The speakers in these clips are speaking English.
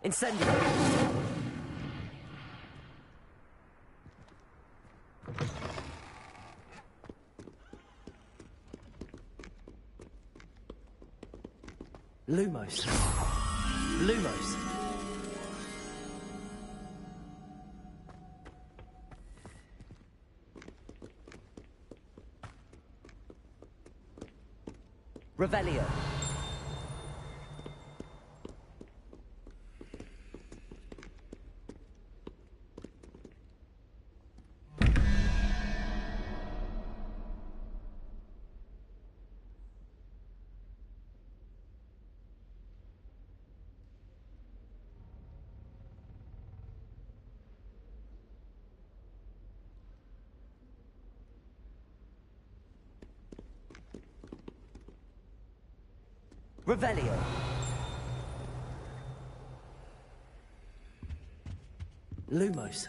Incendio. Lumos. Lumos. Revelio. Revelio. Lumos.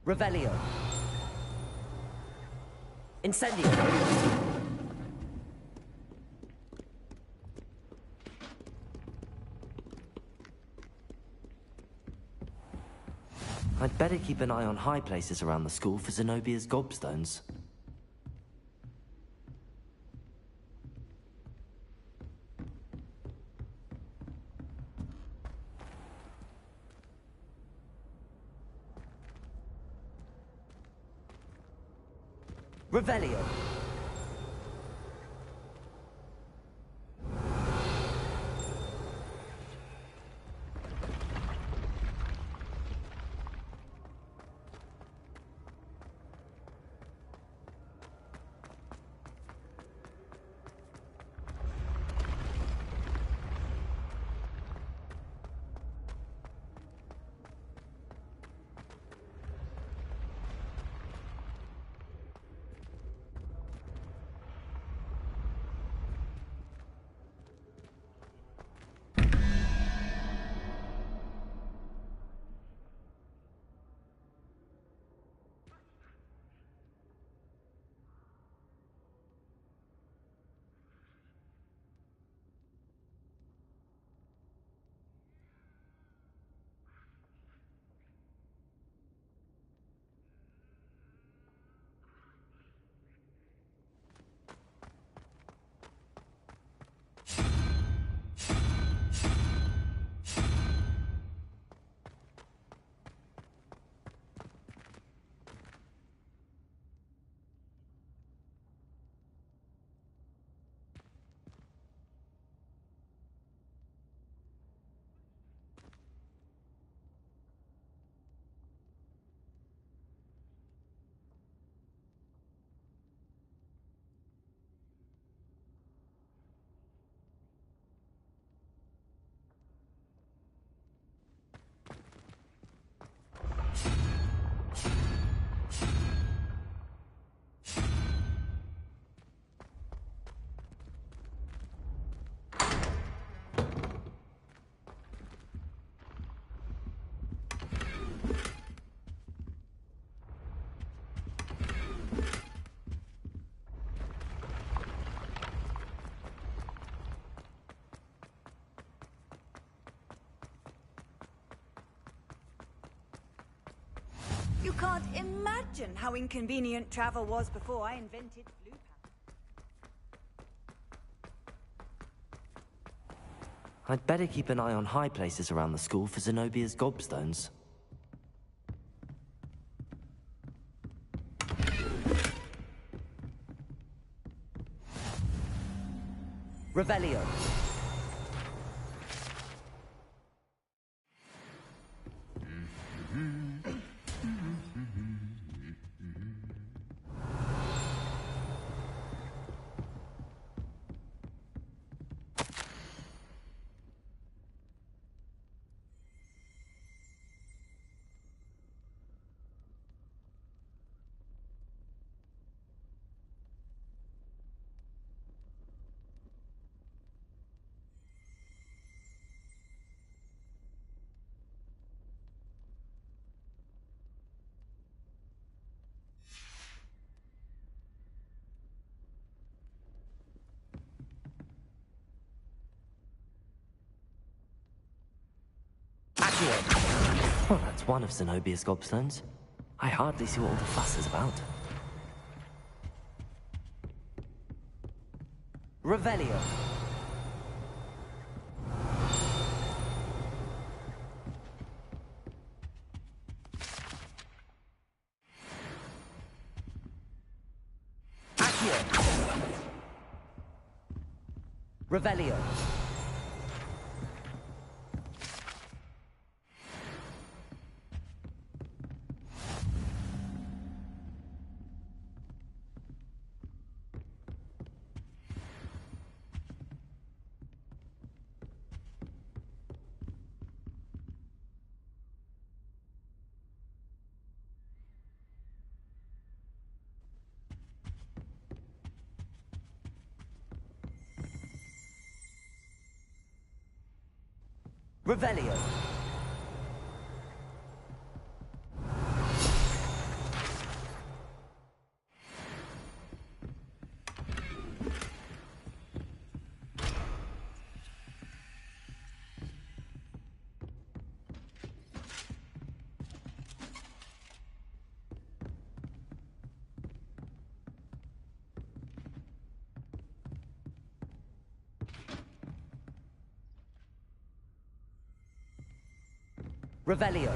Revelio. Incendio. I'd better keep an eye on high places around the school for Zenobia's gobstones. Revelio. You can't imagine how inconvenient travel was before I invented blue power. I'd better keep an eye on high places around the school for Zenobia's gobstones. Revelio. Well, that's one of Zenobia's gobstones. I hardly see what all the fuss is about. Revelio. Accio. Revelio. Revelio. Revelio.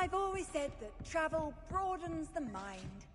I've always said that travel broadens the mind.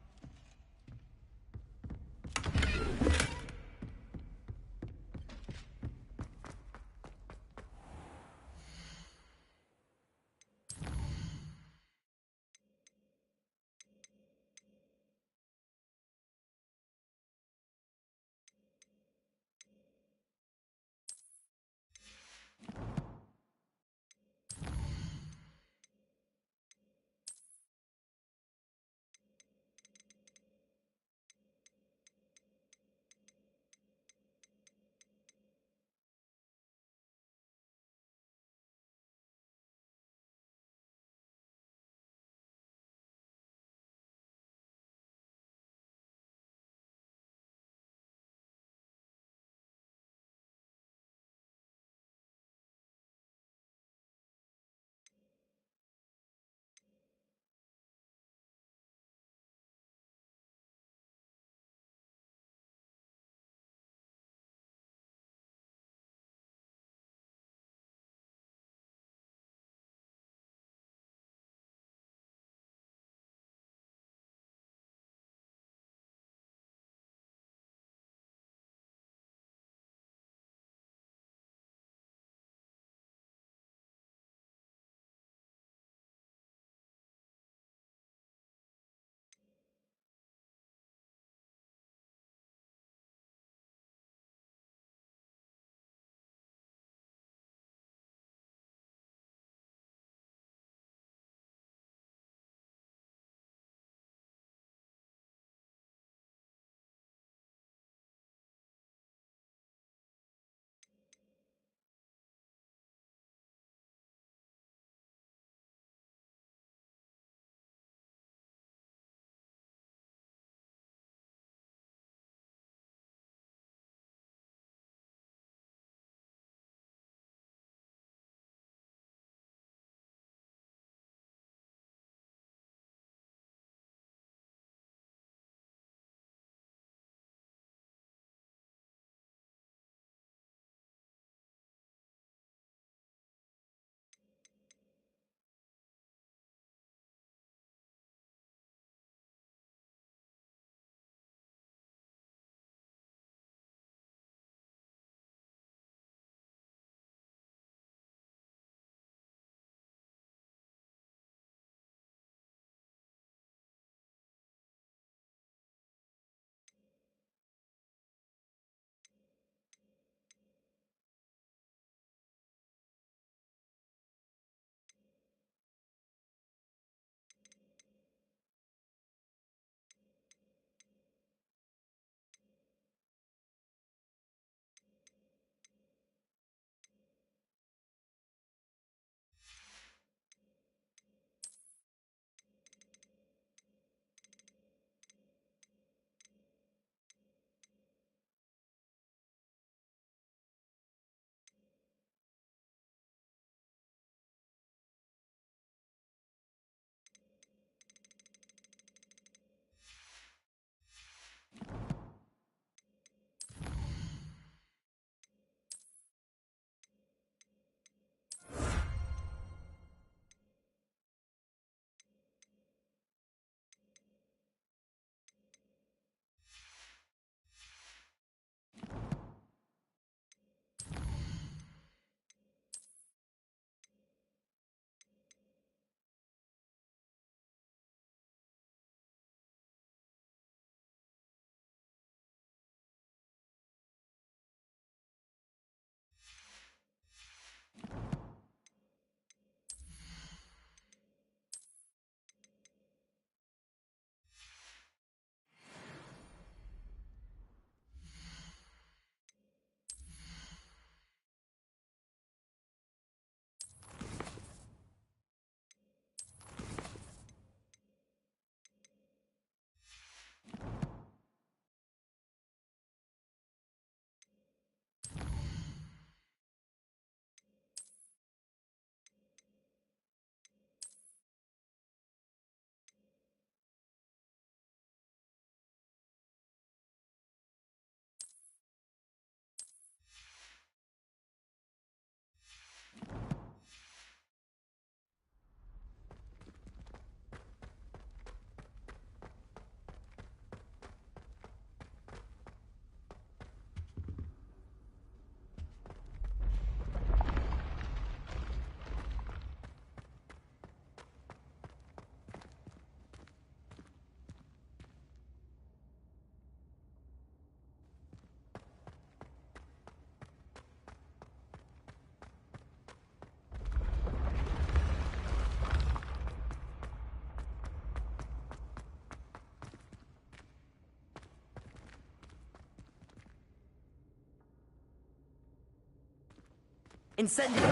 Incendio!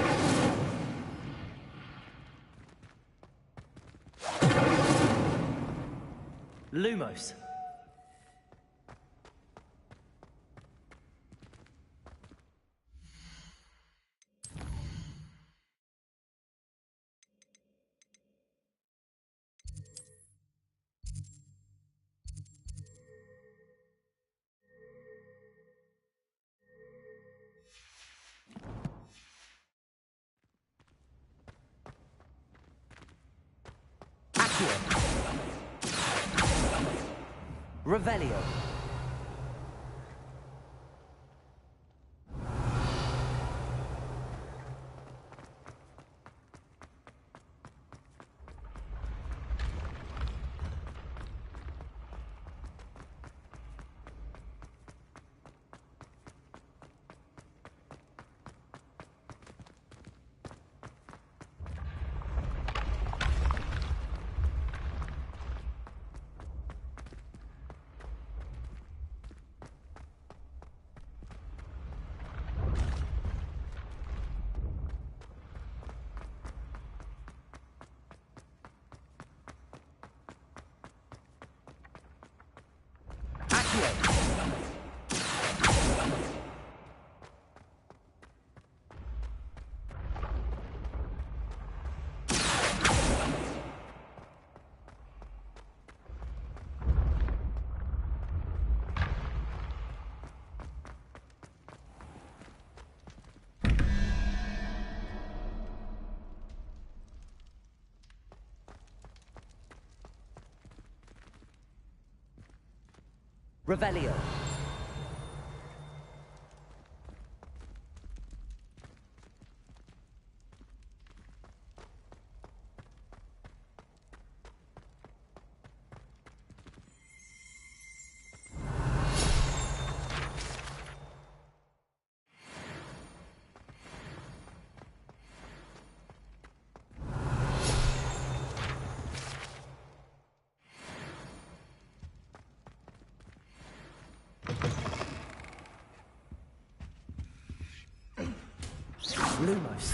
Lumos. Revelio. Revelio. Lumos.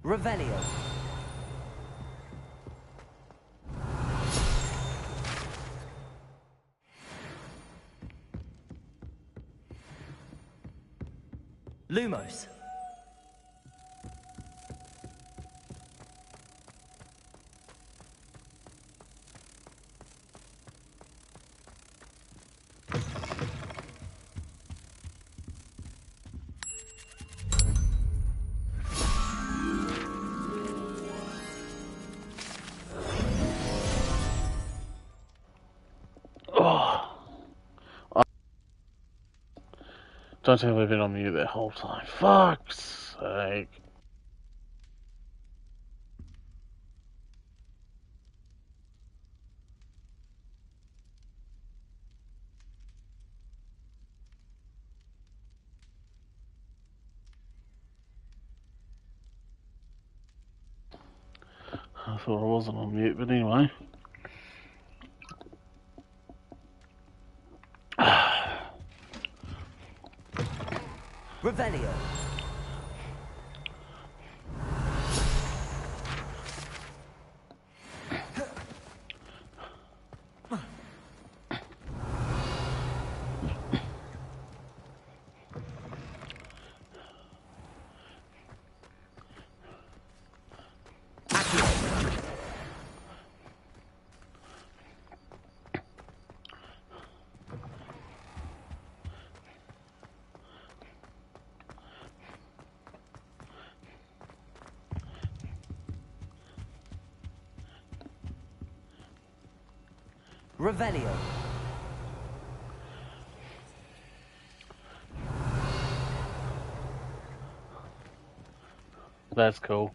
Revelio. Lumos. Don't tell me I've been on mute the whole time. Fuck's sake. I thought I wasn't on mute, but anyway. Revelio. Revelio. That's cool.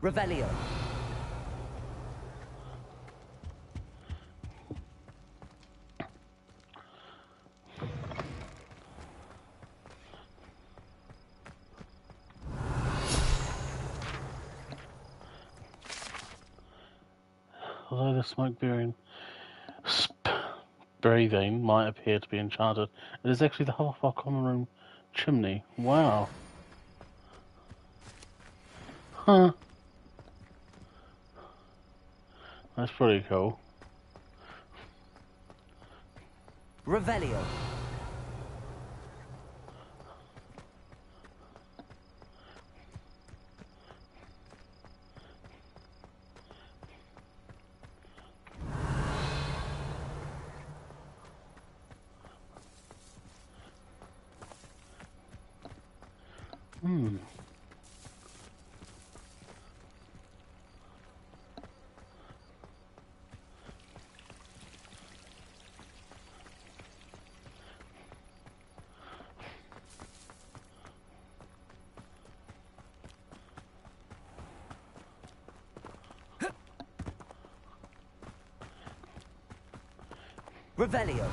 Revelio. Although the smoke breathing might appear to be enchanted, it is actually the half of our common room chimney. Wow. Huh. That's pretty cool. Revelio. Revelio.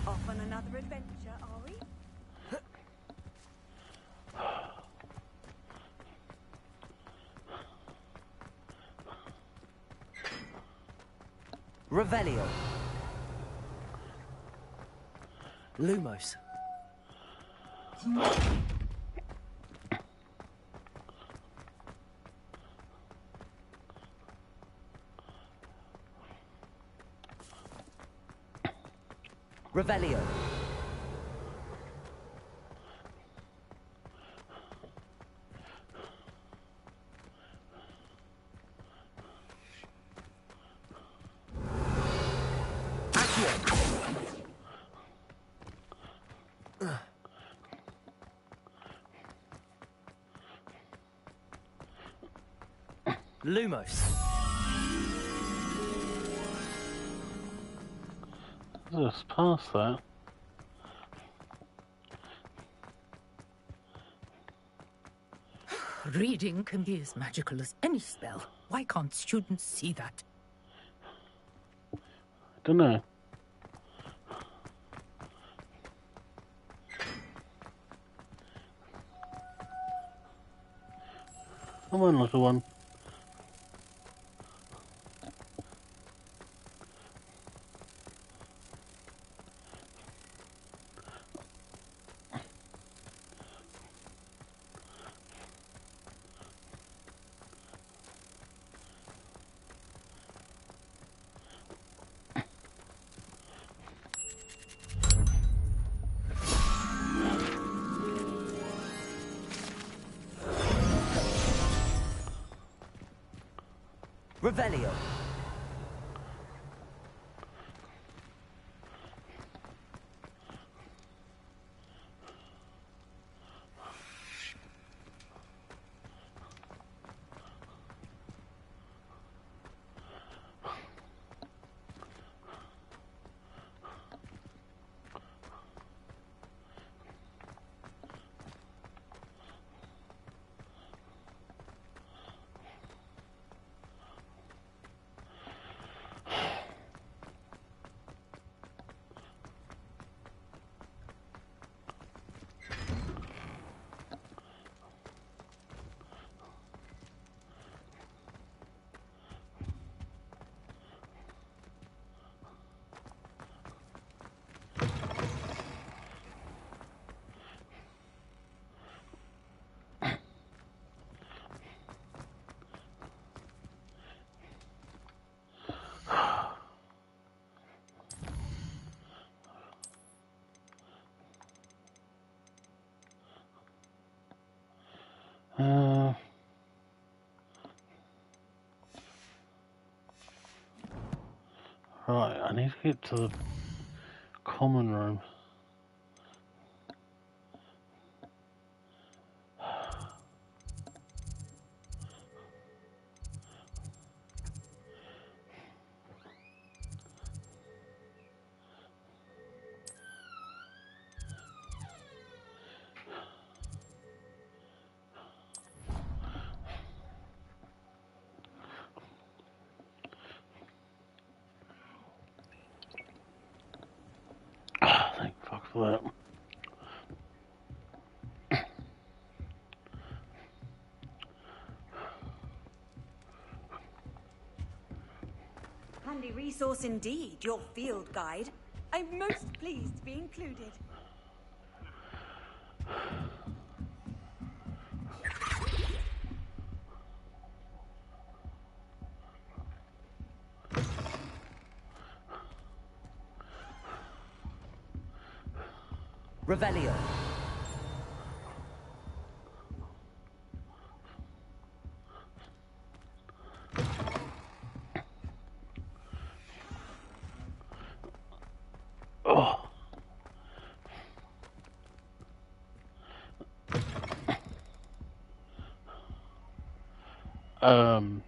Off on another adventure, are we? Revelio. Lumos. Revelio. Lumos. Just past that. Reading can be as magical as any spell. Why can't students see that? Don't know. Come on, little one. Revelio. Right, I need to get to the common room. for that. Handy resource indeed, your field guide. I'm most pleased to be included. Revelio. Oh. Um.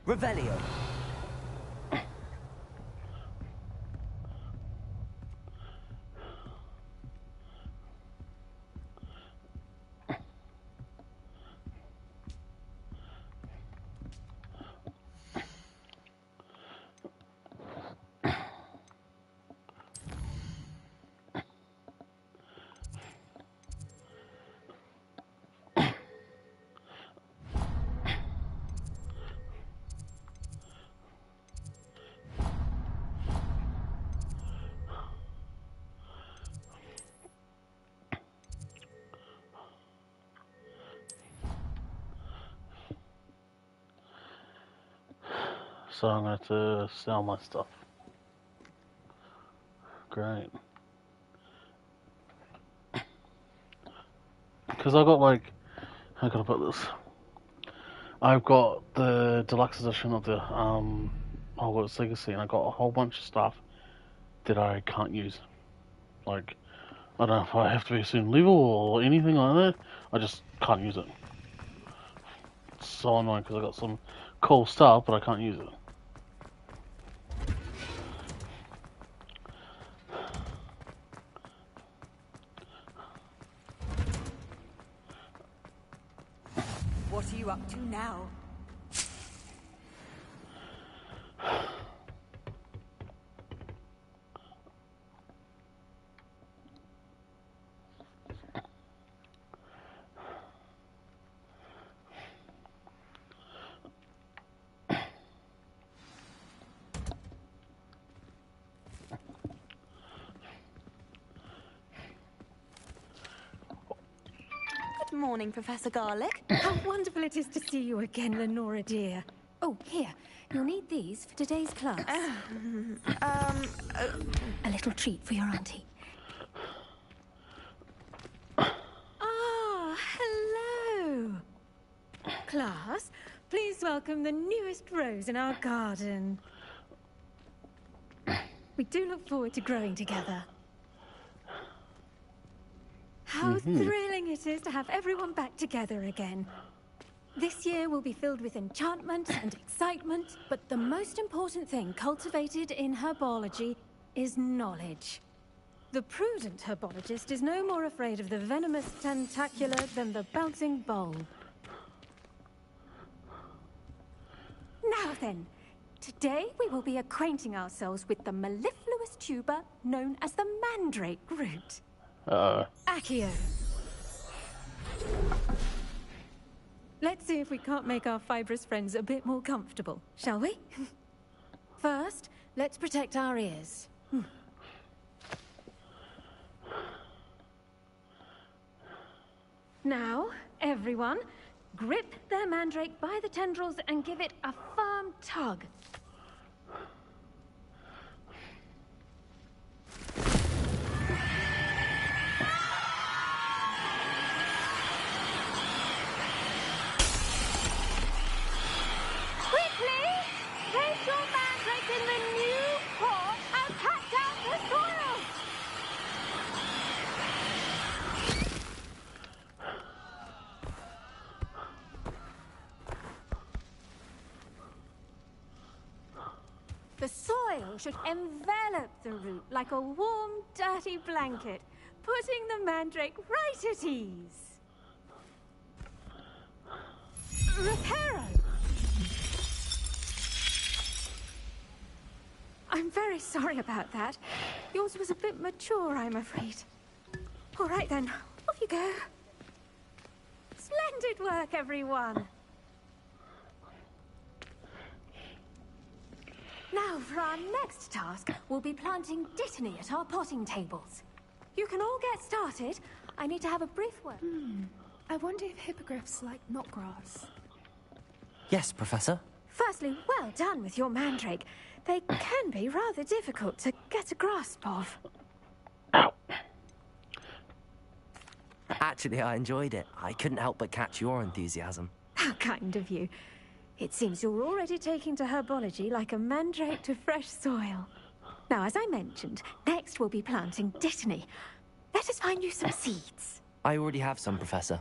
Revelio. So I'm going to sell my stuff. Great. Because I got like, how can I put this? I've got the deluxe edition of the Hogwarts Legacy, and I got a whole bunch of stuff that I can't use. Like, I don't know if I have to be a certain level or anything like that. I just can't use it. It's so annoying because I got some cool stuff, but I can't use it. What are you up to now? Good morning, Professor Garlic. How wonderful it is to see you again, Lenora dear. Oh, here. You'll need these for today's class. A little treat for your auntie. Ah, hello. Class, please welcome the newest rose in our garden. We do look forward to growing together. How thrilling it is to have everyone back together again. This year will be filled with enchantment and excitement, but the most important thing cultivated in herbology is knowledge. The prudent herbologist is no more afraid of the venomous tentacular than the bouncing bulb. Now then, today we will be acquainting ourselves with the mellifluous fibrous tuber known as the mandrake root. Accio. Let's see if we can't make our fibrous friends a bit more comfortable, shall we? First, let's protect our ears. Now, everyone, grip their mandrake by the tendrils and give it a firm tug. Quickly, place your mandrake in the new pot and pat down the soil. The soil should envelop the root like a warm, dirty blanket, putting the mandrake right at ease. Reparo! I'm very sorry about that. Yours was a bit mature, I'm afraid. All right then, off you go. Splendid work, everyone. Now, for our next task, we'll be planting dittany at our potting tables. You can all get started. I need to have a brief word. I wonder if hippogriffs like knotgrass. Yes, Professor. Firstly, well done with your mandrake. They can be rather difficult to get a grasp of. Actually, I enjoyed it. I couldn't help but catch your enthusiasm. How kind of you. It seems you're already taking to herbology like a mandrake to fresh soil. Now, as I mentioned, next we'll be planting dittany. Let us find you some seeds. I already have some, Professor.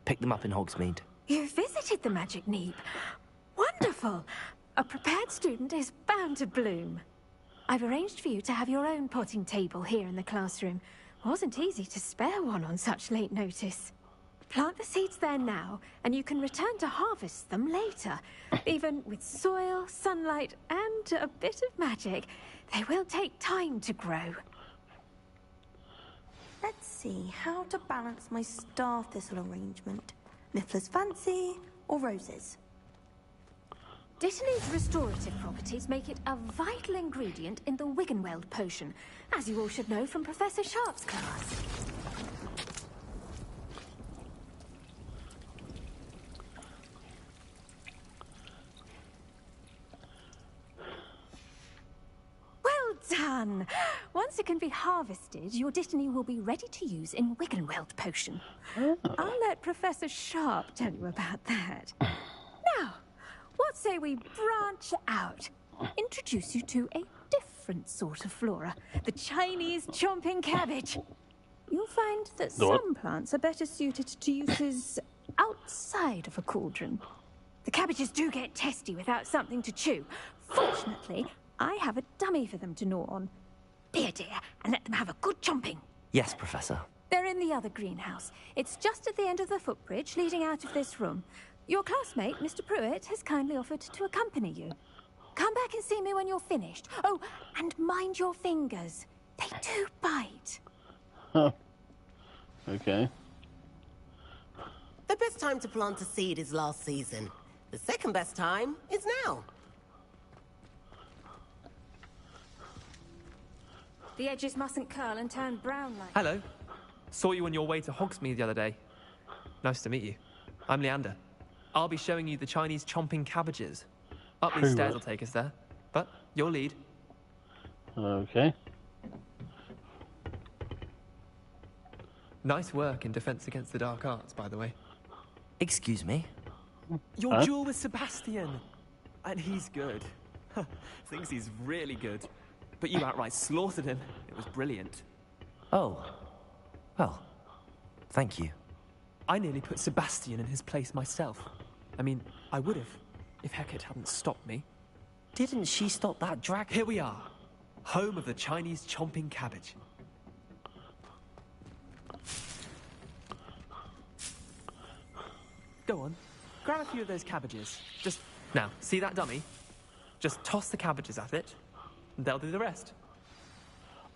Picked them up in Hogsmeade. You visited the Magic Neep. Wonderful. A prepared student is bound to bloom. I've arranged for you to have your own potting table here in the classroom. Wasn't easy to spare one on such late notice. Plant the seeds there now, and you can return to harvest them later. Even with soil, sunlight, and a bit of magic, they will take time to grow. Let's see how to balance my star thistle arrangement. Niffler's fancy or roses? Dittany's restorative properties make it a vital ingredient in the Wiggenweld potion, as you all should know from Professor Sharp's class. Well done! Once it can be harvested, your dittany will be ready to use in Wiggenweld potion. I'll let Professor Sharp tell you about that. Now, what say we branch out? Introduce you to a different sort of flora, the Chinese chomping cabbage. You'll find that some plants are better suited to uses outside of a cauldron. The cabbages do get testy without something to chew. Fortunately, I have a dummy for them to gnaw on. Be a dear and let them have a good chomping. Yes, Professor. They're in the other greenhouse. It's just at the end of the footbridge leading out of this room. Your classmate, Mr. Pruitt, has kindly offered to accompany you. Come back and see me when you're finished. Oh, and mind your fingers. They do bite. Huh. Okay. The best time to plant a seed is last season. The second best time is now. The edges mustn't curl and turn brown like... Hello. Saw you on your way to Hogsmeade the other day. Nice to meet you. I'm Leander. I'll be showing you the Chinese chomping cabbages. Up these stairs will take us there. But your lead. Okay. Nice work in Defense Against the Dark Arts, by the way. Excuse me? Your duel with Sebastian. And he's good. Thinks he's really good. But you outright slaughtered him. It was brilliant. Oh. Well, thank you. I nearly put Sebastian in his place myself. I mean, I would have, if Hecate hadn't stopped me. Didn't she stop that dragon? Here we are, home of the Chinese chomping cabbage. Go on, grab a few of those cabbages. Just, now, see that dummy? Just toss the cabbages at it, and they'll do the rest.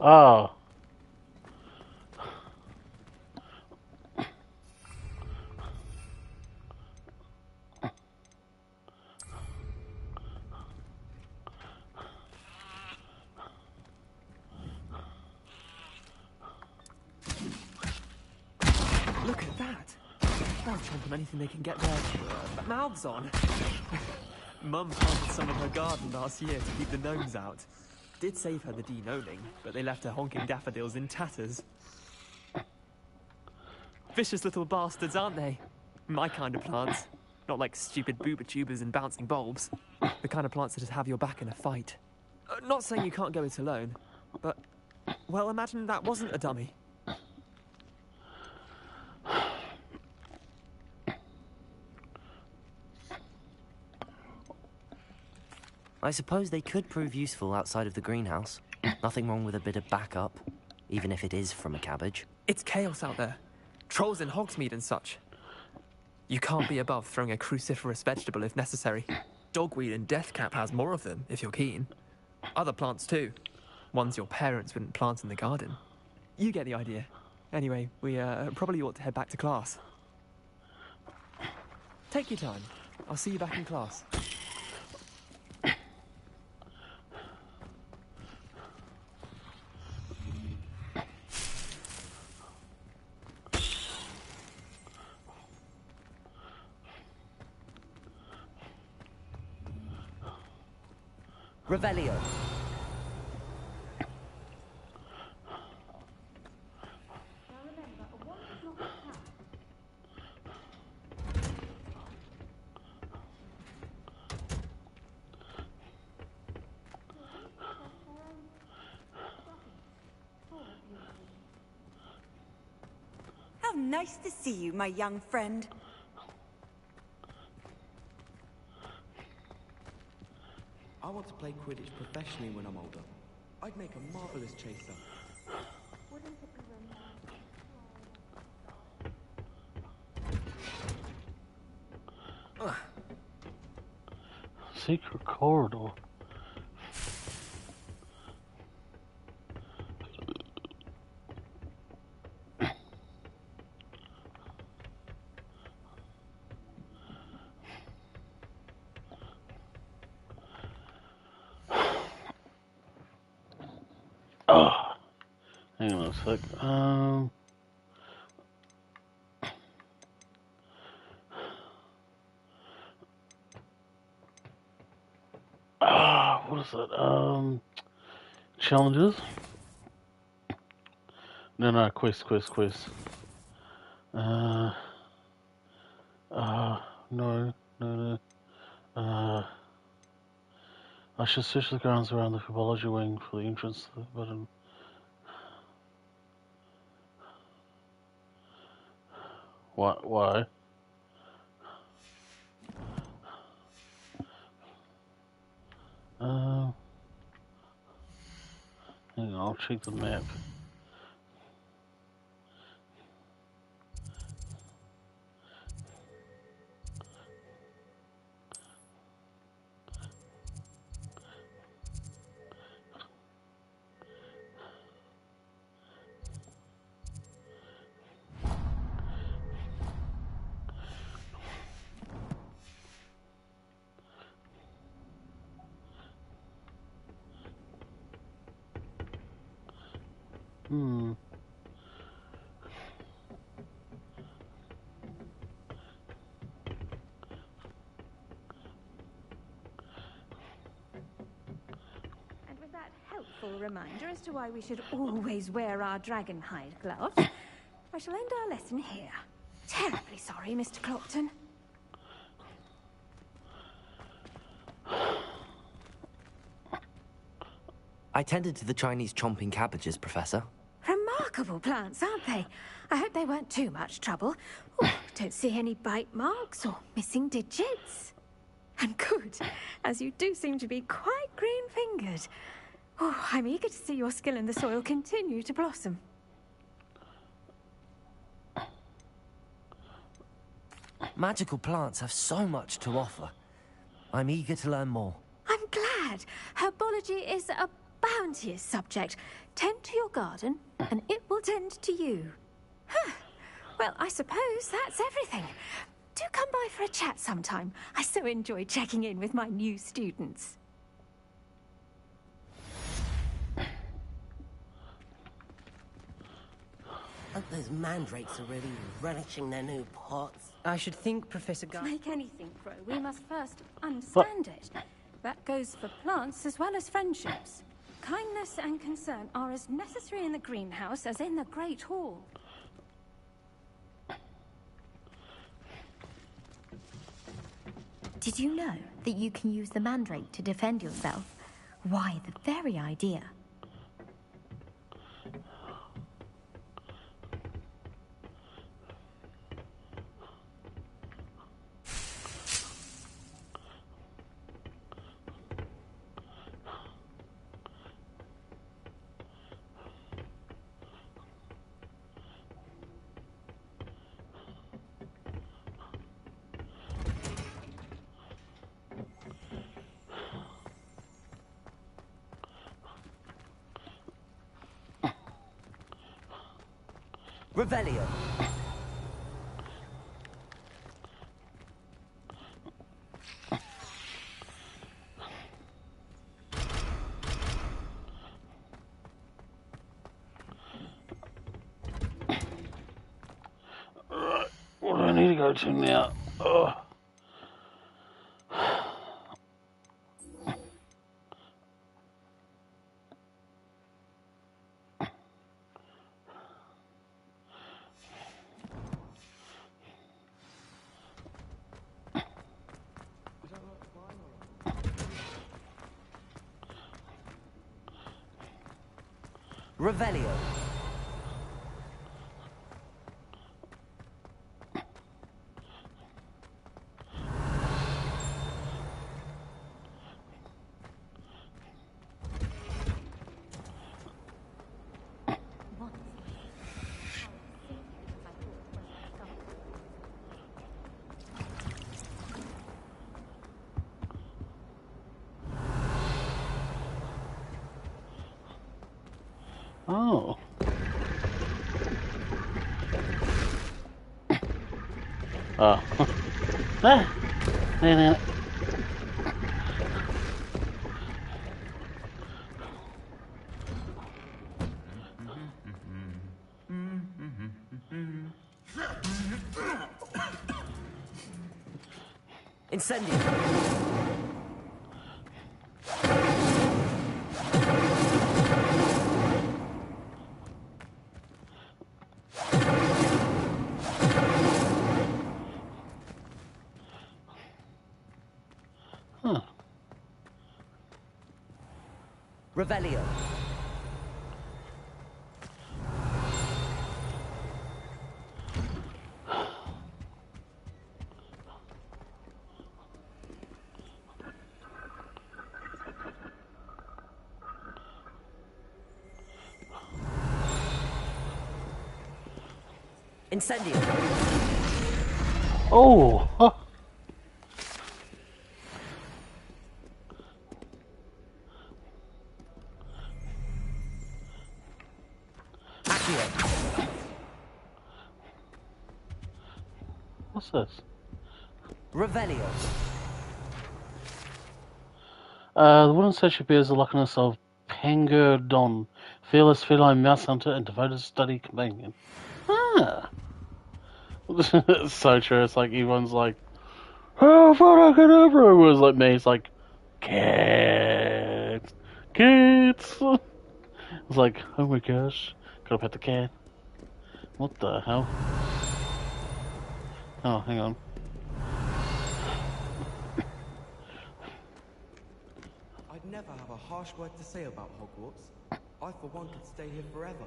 Oh. Look at that. They'll chomp on anything they can get their mouths on. Mum planted some in her garden last year to keep the gnomes out. Did save her the de-gnoming, but they left her honking daffodils in tatters. Vicious little bastards, aren't they? My kind of plants. Not like stupid booba tubers and bouncing bulbs. The kind of plants that just have your back in a fight. Not saying you can't go it alone, but... Well, imagine that wasn't a dummy. I suppose they could prove useful outside of the greenhouse. Nothing wrong with a bit of backup, even if it is from a cabbage. It's chaos out there. Trolls in Hogsmeade and such. You can't be above throwing a cruciferous vegetable if necessary. Dogweed and deathcap has more of them, if you're keen. Other plants too. Ones your parents wouldn't plant in the garden. You get the idea. Anyway, we probably ought to head back to class. Take your time. I'll see you back in class. Revelio. How nice to see you, my young friend. I want to play Quidditch professionally when I'm older. I'd make a marvelous chaser. Secret corridor. Oh, hang on a sec. What is that? Challenges? No, quiz. No. I should search the grounds around the Herbology wing for the entrance to the button. Why? Hang on, I'll check the map. And with that helpful reminder as to why we should always wear our dragon hide gloves, I shall end our lesson here. Terribly sorry, Mr. Clopton. I tended to the Chinese chomping cabbages, Professor. Remarkable plants, aren't they? I hope they weren't too much trouble. Oh, don't see any bite marks or missing digits. And good, as you do seem to be quite green-fingered. Oh, I'm eager to see your skill in the soil continue to blossom. Magical plants have so much to offer. I'm eager to learn more. I'm glad. Herbology is a bounteous subject. Tend to your garden, and it will tend to you. Huh. Well, I suppose that's everything. Do come by for a chat sometime. I so enjoy checking in with my new students. Hope those mandrakes are really relishing their new pots. I should think, Professor To make anything grow, we must first understand it. That goes for plants as well as friendships. Kindness and concern are as necessary in the greenhouse as in the Great Hall. Did you know that you can use the mandrake to defend yourself? Why, the very idea. Revelio. Right, what do I need to go to now? Ugh. Revelio. Oh. Oh. Ah. No. Incendio. Huh. Revelio. Incendio. Oh. Huh. Accio. What's this? Revelio. The wooden statue bears the likeness of Don, fearless feline mouse hunter and devoted study companion. Ah. It's so true. It's like everyone's like, "How far I get over?" Everyone's like me. It's like, cats. It's like, oh my gosh, gotta pet the cat. What the hell? Oh, hang on. I'd never have a harsh word to say about Hogwarts. I, for one, could stay here forever.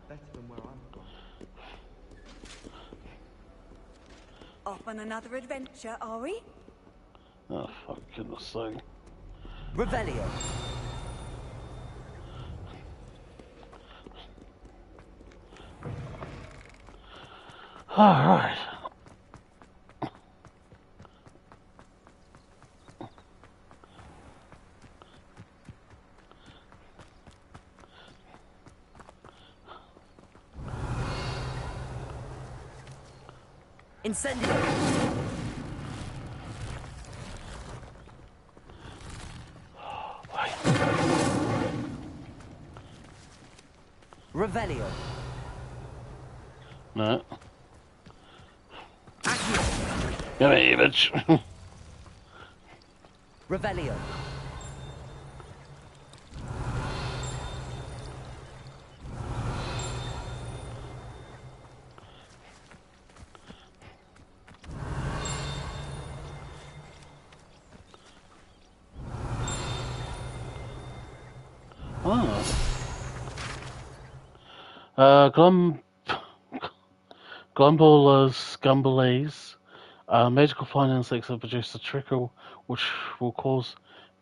Better than where I'm from. Off on another adventure, are we? Oh, fuck goodness sake. Revelio. Alright. Incendio. Revelio. No. Come here, bitch. Revelio. Gumballese, magical flying insects have produced a trickle which will cause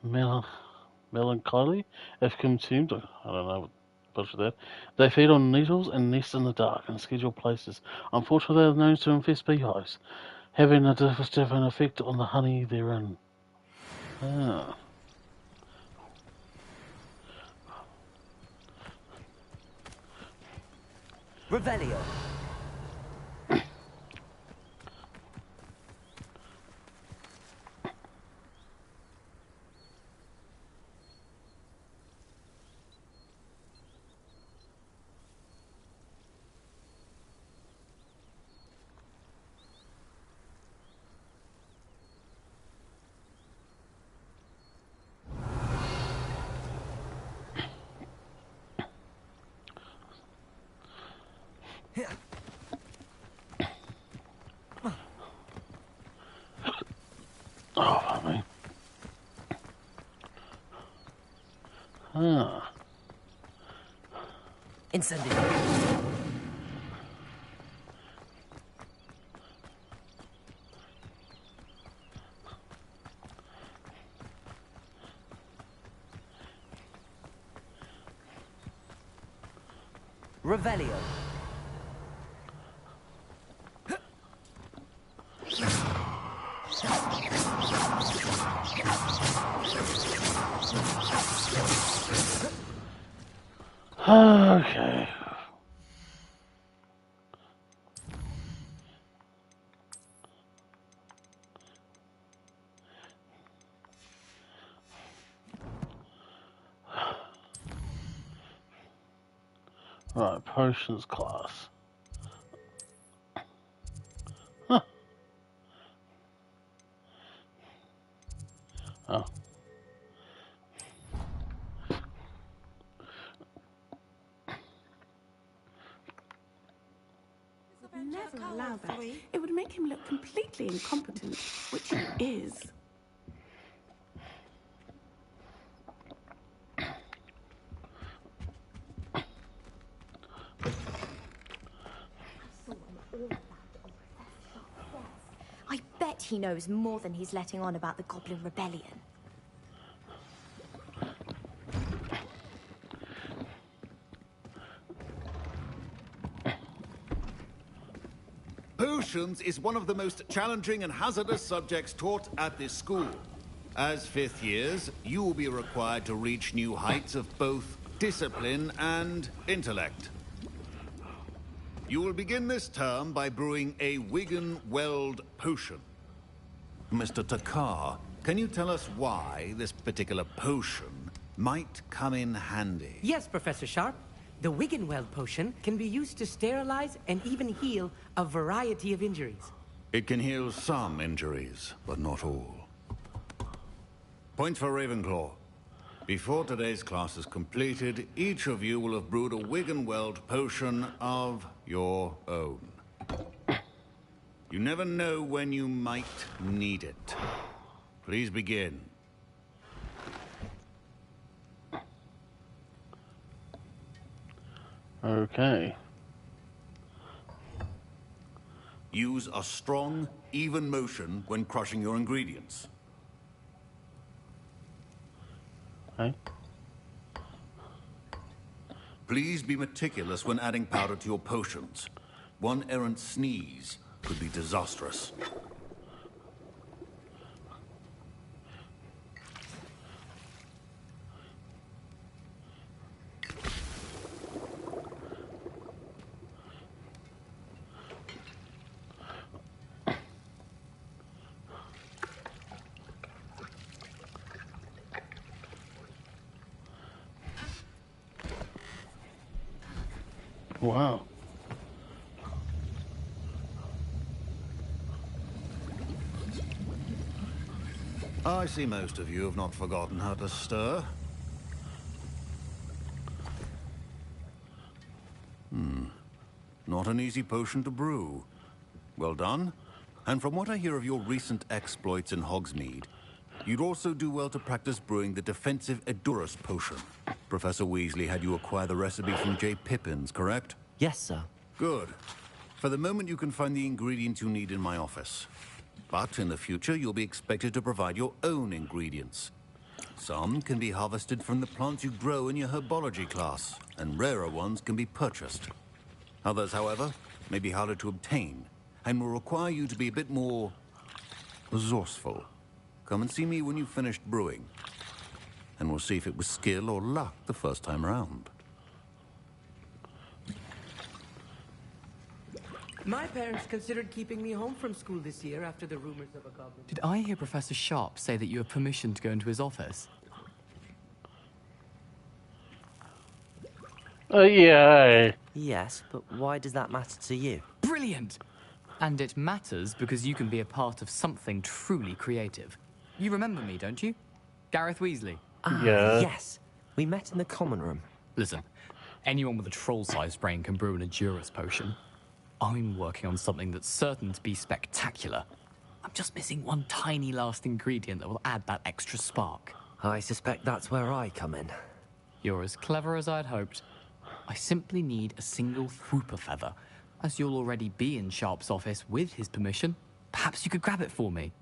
melancholy if consumed. I don't know what bunch of that. They feed on needles and nest in the dark in scheduled places. Unfortunately, they are known to infest beehives, having a devastating effect on the honey therein. Ah. Revelio. Oh, pardon me. Ah. Incendio. Revelio. Okay. Right, potions class. Huh. Oh. Never allow that. It would make him look completely incompetent, which he is. I bet he knows more than he's letting on about the Goblin Rebellion. Potions is one of the most challenging and hazardous subjects taught at this school. As fifth years, you will be required to reach new heights of both discipline and intellect. You will begin this term by brewing a Wigan Weld potion. Mr. Takar, can you tell us why this particular potion might come in handy? Yes, Professor Sharp. The Wiggenweld potion can be used to sterilize and even heal a variety of injuries. It can heal some injuries, but not all. Point for Ravenclaw. Before today's class is completed, each of you will have brewed a Wiggenweld potion of your own. You never know when you might need it. Please begin. Okay. Use a strong, even motion when crushing your ingredients. Okay. Please be meticulous when adding powder to your potions. One errant sneeze could be disastrous. Wow. I see most of you have not forgotten how to stir. Not an easy potion to brew. Well done. And from what I hear of your recent exploits in Hogsmeade, you'd also do well to practice brewing the defensive Edurus potion. Professor Weasley had you acquire the recipe from J. Pippin's, correct? Yes, sir. Good. For the moment, you can find the ingredients you need in my office. But in the future, you'll be expected to provide your own ingredients. Some can be harvested from the plants you grow in your herbology class, and rarer ones can be purchased. Others, however, may be harder to obtain, and will require you to be a bit more resourceful. Come and see me when you've finished brewing, and we'll see if it was skill or luck the first time around. My parents considered keeping me home from school this year after the rumors of a goblin. Did I hear Professor Sharp say that you have permission to go into his office? Yeah. Yes, but why does that matter to you? Brilliant! And it matters because you can be a part of something truly creative. You remember me, don't you? Gareth Weasley. Yeah. Yes. We met in the common room. Listen, anyone with a troll-sized brain can brew an Edurus potion. I'm working on something that's certain to be spectacular. I'm just missing one tiny last ingredient that will add that extra spark. I suspect that's where I come in. You're as clever as I'd hoped. I simply need a single Whooper feather. As you'll already be in Sharp's office with his permission, perhaps you could grab it for me.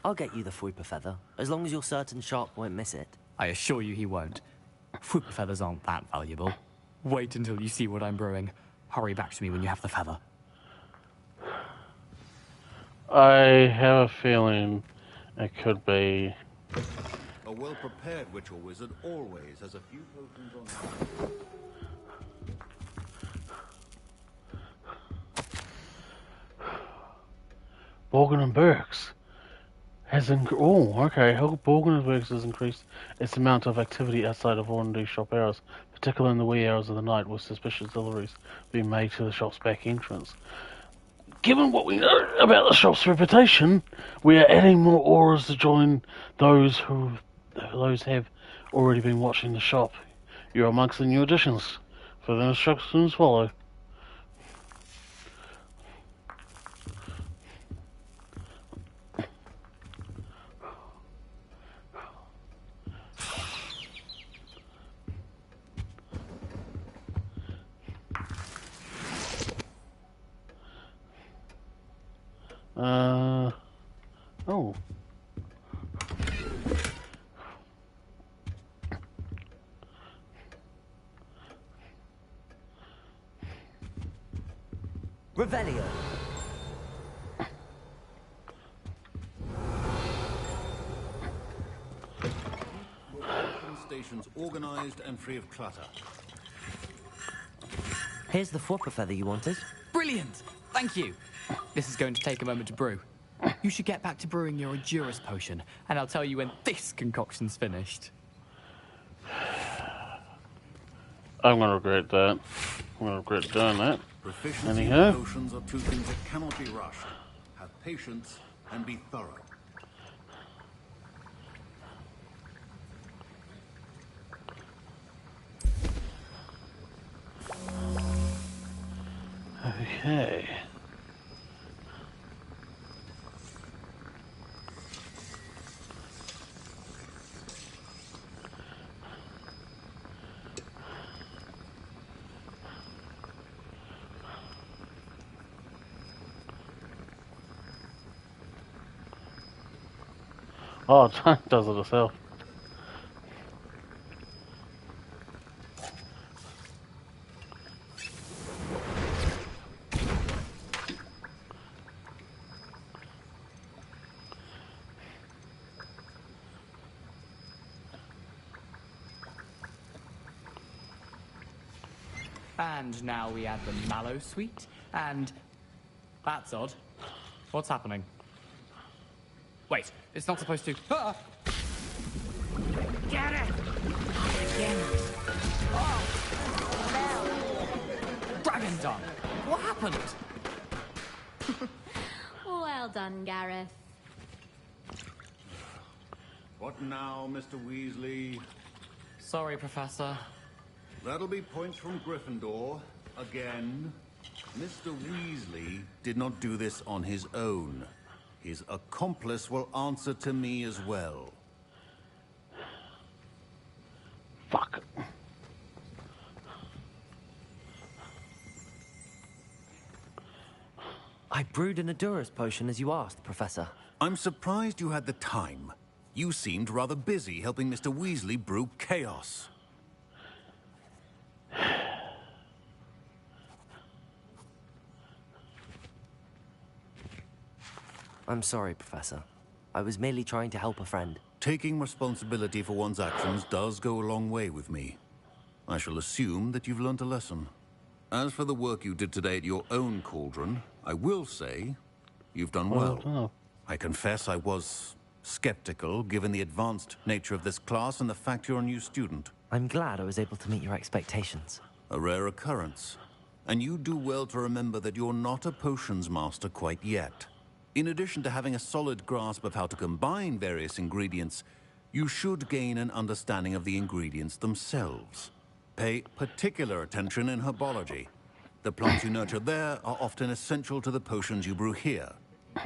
I'll get you the Whooper feather, as long as you're certain Sharp won't miss it. I assure you he won't. Whooper feathers aren't that valuable. Wait until you see what I'm brewing. Hurry back to me when you have the feather. I have a feeling it could be... A well-prepared witch or wizard always has a few potions on hand. Borgin and Burks has Borgin and Burks has increased its amount of activity outside of ordinary shop hours, particularly in the wee hours of the night, with suspicious deliveries being made to the shop's back entrance. Given what we know about the shop's reputation, we are adding more auras to join those have already been watching the shop. You're amongst the new additions. For the instructions follow. Oh. Revelio. Stations organized and free of clutter. Here's the Whooper feather you wanted. Brilliant! Thank you. This is going to take a moment to brew. You should get back to brewing your Edurus potion, and I'll tell you when this concoction's finished. I'm gonna regret that. I'm gonna regret doing that. Proficiency in Anyhow. potions are two things that cannot be rushed. Have patience and be thorough. Okay. Oh, it does it itself. And now we add the mallow sweet, and... That's odd. What's happening? Wait, it's not supposed to... Ah! Get it! again. Dragon dung! What happened? Well done, Gareth. What now, Mr. Weasley? Sorry, Professor. That'll be points from Gryffindor. Again. Mr. Weasley did not do this on his own. His accomplice will answer to me as well. Fuck. I brewed an Adurus potion as you asked, Professor. I'm surprised you had the time. You seemed rather busy helping Mr. Weasley brew chaos. I'm sorry, Professor. I was merely trying to help a friend. Taking responsibility for one's actions does go a long way with me. I shall assume that you've learnt a lesson. As for the work you did today at your own cauldron, I will say you've done well. I confess I was skeptical, given the advanced nature of this class and the fact you're a new student. I'm glad I was able to meet your expectations. A rare occurrence. And you do well to remember that you're not a potions master quite yet. In addition to having a solid grasp of how to combine various ingredients, you should gain an understanding of the ingredients themselves. Pay particular attention in herbology. The plants you nurture there are often essential to the potions you brew here.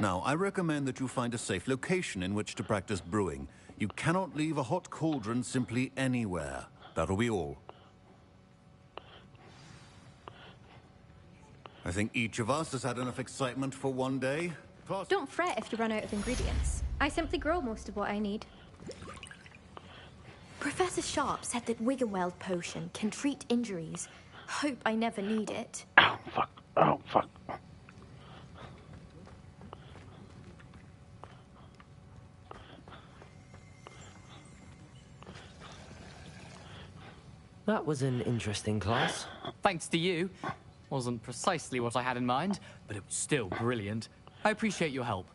Now, I recommend that you find a safe location in which to practice brewing. You cannot leave a hot cauldron simply anywhere. That'll be all. I think each of us has had enough excitement for one day. Class. Don't fret if you run out of ingredients. I simply grow most of what I need. Professor Sharp said that Wiggenweld potion can treat injuries. Hope I never need it. Oh, fuck. Oh, fuck. That was an interesting class. Thanks to you. Wasn't precisely what I had in mind, but it was still brilliant. I appreciate your help.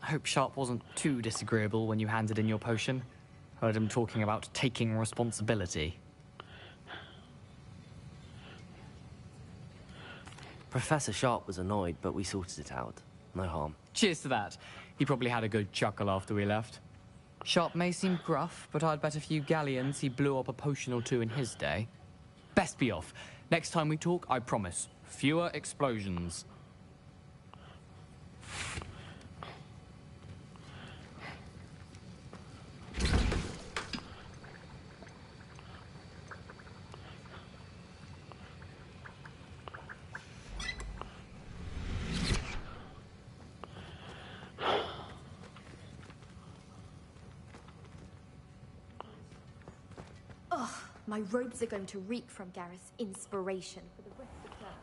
I hope Sharp wasn't too disagreeable when you handed in your potion. Heard him talking about taking responsibility. Professor Sharp was annoyed, but we sorted it out. No harm. Cheers to that. He probably had a good chuckle after we left. Sharp may seem gruff, but I'd bet a few galleons he blew up a potion or two in his day. Best be off. Next time we talk, I promise, fewer explosions. My robes are going to reek from Gareth's inspiration for the rest of the term.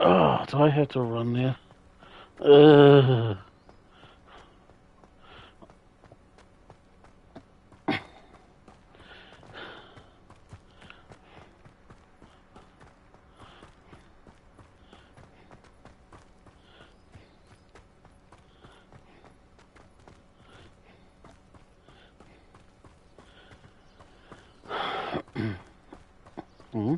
Oh, do I have to run there? Uh, hmm?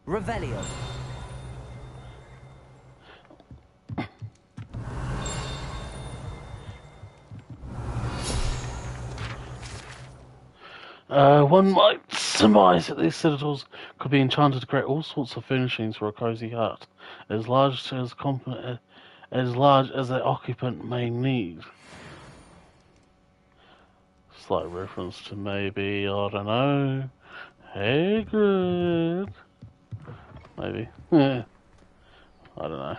Revelio. One might surmise that these citadels could be enchanted to create all sorts of furnishings for a cozy hut, as large as their occupant may need. Slight reference to maybe, I don't know, Hagrid. Maybe. Yeah. I don't know.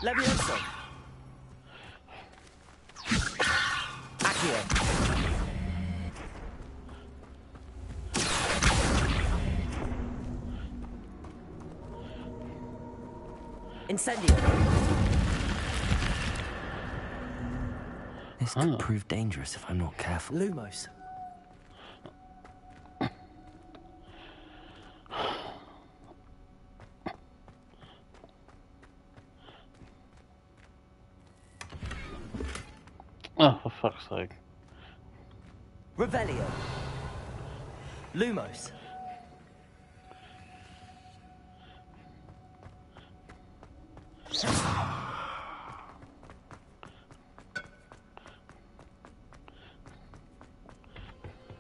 Levioso. Accio. Incendio. This could prove dangerous if I'm not careful. Lumos. Oh, for fuck's sake. Revelio. Lumos.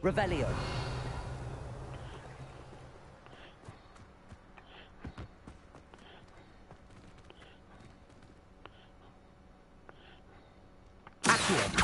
Revelio. Accio.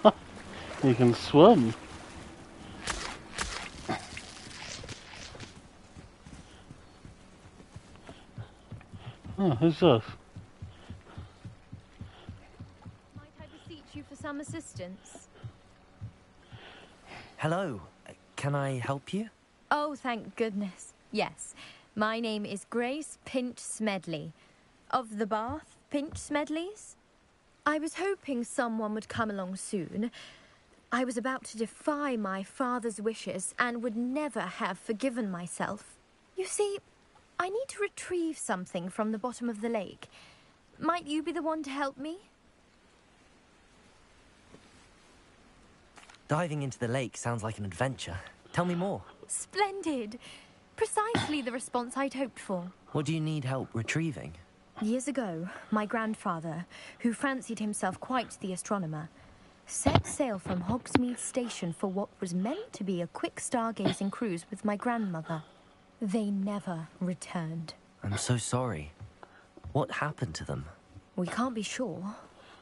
Oh, you can swim. Oh, who's this? Might I beseech you for some assistance? Hello. Can I help you? Oh, thank goodness. Yes. My name is Grace Pinch Smedley. Of the Bath Pinch Smedleys? I was hoping someone would come along soon. I was about to defy my father's wishes and would never have forgiven myself. You see, I need to retrieve something from the bottom of the lake. Might you be the one to help me? Diving into the lake sounds like an adventure. Tell me more. Splendid. Precisely the response I'd hoped for. What do you need help retrieving? Years ago, my grandfather, who fancied himself quite the astronomer, set sail from Hogsmeade Station for what was meant to be a quick stargazing cruise with my grandmother. They never returned. I'm so sorry. What happened to them? We can't be sure.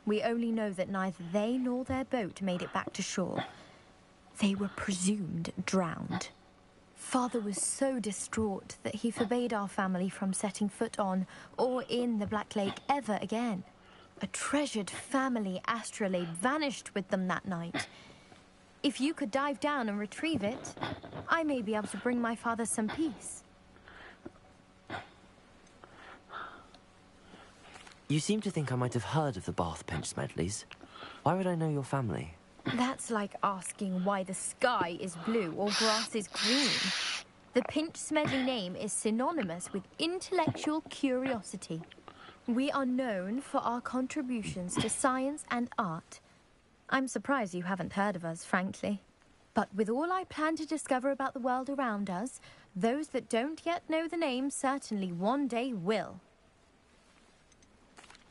We only know that neither they nor their boat made it back to shore. They were presumed drowned. Father was so distraught that he forbade our family from setting foot on or in the Black Lake ever again. A treasured family astrolabe vanished with them that night. If you could dive down and retrieve it, I may be able to bring my father some peace. You seem to think I might have heard of the Bath Pinch Smedleys. Why would I know your family? That's like asking why the sky is blue or grass is green. The Pinch Smedley name is synonymous with intellectual curiosity. We are known for our contributions to science and art. I'm surprised you haven't heard of us, frankly. But with all I plan to discover about the world around us, those that don't yet know the name certainly one day will.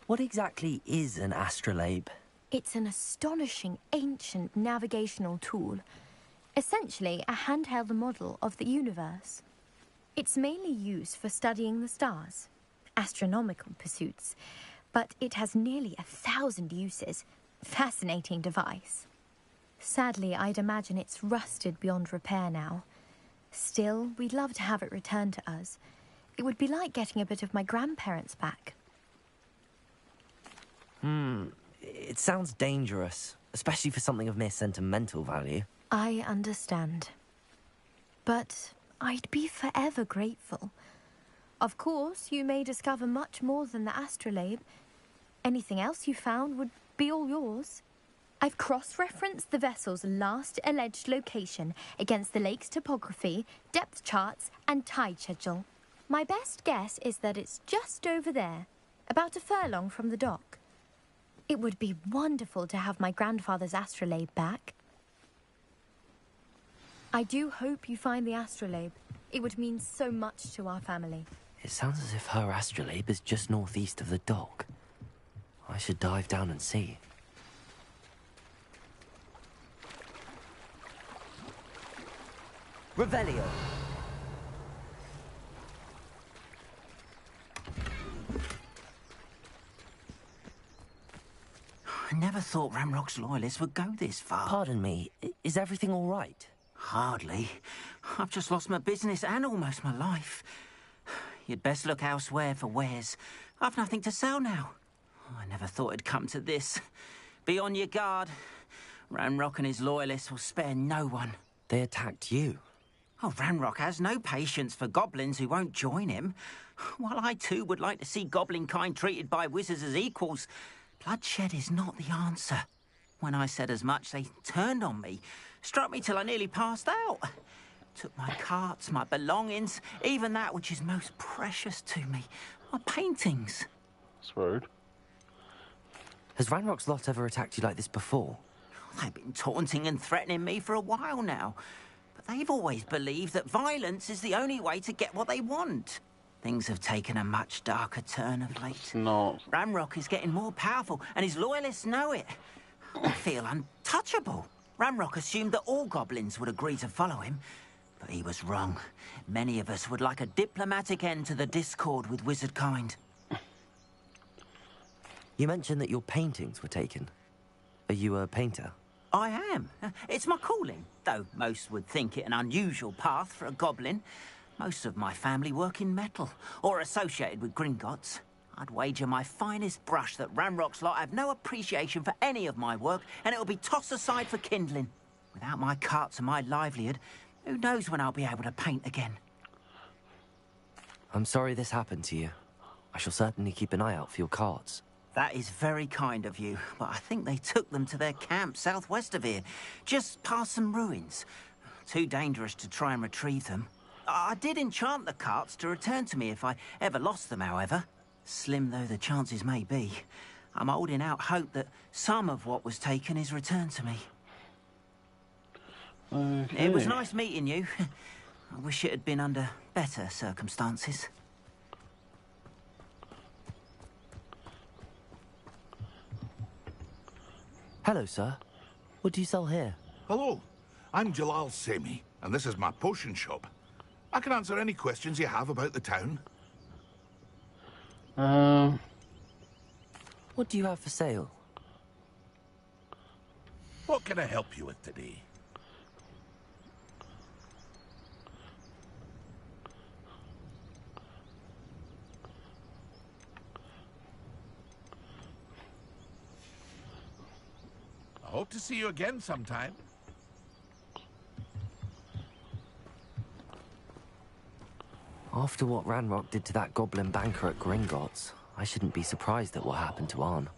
What exactly is an astrolabe? It's an astonishing ancient navigational tool. Essentially a handheld model of the universe. It's mainly used for studying the stars, astronomical pursuits, but it has nearly 1,000 uses. Fascinating device. Sadly, I'd imagine it's rusted beyond repair now. Still, we'd love to have it returned to us. It would be like getting a bit of my grandparents back. It sounds dangerous, especially for something of mere sentimental value. I understand. But I'd be forever grateful. Of course, you may discover much more than the astrolabe. Anything else you found would be all yours. I've cross-referenced the vessel's last alleged location against the lake's topography, depth charts, and tide schedule. My best guess is that it's just over there, about a furlong from the dock. It would be wonderful to have my grandfather's astrolabe back. I do hope you find the astrolabe. It would mean so much to our family. It sounds as if her astrolabe is just northeast of the dock. I should dive down and see. Revelio. I never thought Ramrock's loyalists would go this far. Pardon me, is everything all right? Hardly. I've just lost my business and almost my life. You'd best look elsewhere for wares. I've nothing to sell now. I never thought it'd come to this. Be on your guard. Ramrock and his loyalists will spare no one. They attacked you? Oh, Ranrock has no patience for goblins who won't join him. While I too would like to see goblin kind treated by wizards as equals, bloodshed is not the answer. When I said as much, they turned on me, struck me till I nearly passed out. Took my carts, my belongings, even that which is most precious to me, my paintings. That's rude. Has Ranrock's lot ever attacked you like this before? They've been taunting and threatening me for a while now. But they've always believed that violence is the only way to get what they want. Things have taken a much darker turn of late. It's not. Ramrock is getting more powerful, and his loyalists know it. I feel untouchable. Ramrock assumed that all goblins would agree to follow him, but he was wrong. Many of us would like a diplomatic end to the discord with wizard kind. You mentioned that your paintings were taken. Are you a painter? I am. It's my calling, though most would think it an unusual path for a goblin. Most of my family work in metal, or associated with Gringotts. I'd wager my finest brush that Ramrock's lot have no appreciation for any of my work, and it'll be tossed aside for kindling. Without my carts and my livelihood, who knows when I'll be able to paint again. I'm sorry this happened to you. I shall certainly keep an eye out for your cards. That is very kind of you, but I think they took them to their camp southwest of here, just past some ruins. Too dangerous to try and retrieve them. I did enchant the carts to return to me if I ever lost them, however. Slim though the chances may be, I'm holding out hope that some of what was taken is returned to me. Okay. It was nice meeting you. I wish it had been under better circumstances. Hello, sir. What do you sell here? Hello, I'm Jalal Semi, and this is my potion shop. I can answer any questions you have about the town. What do you have for sale? What can I help you with today? hope to see you again sometime. After what Ranrock did to that goblin banker at Gringotts, I shouldn't be surprised at what happened to Arn.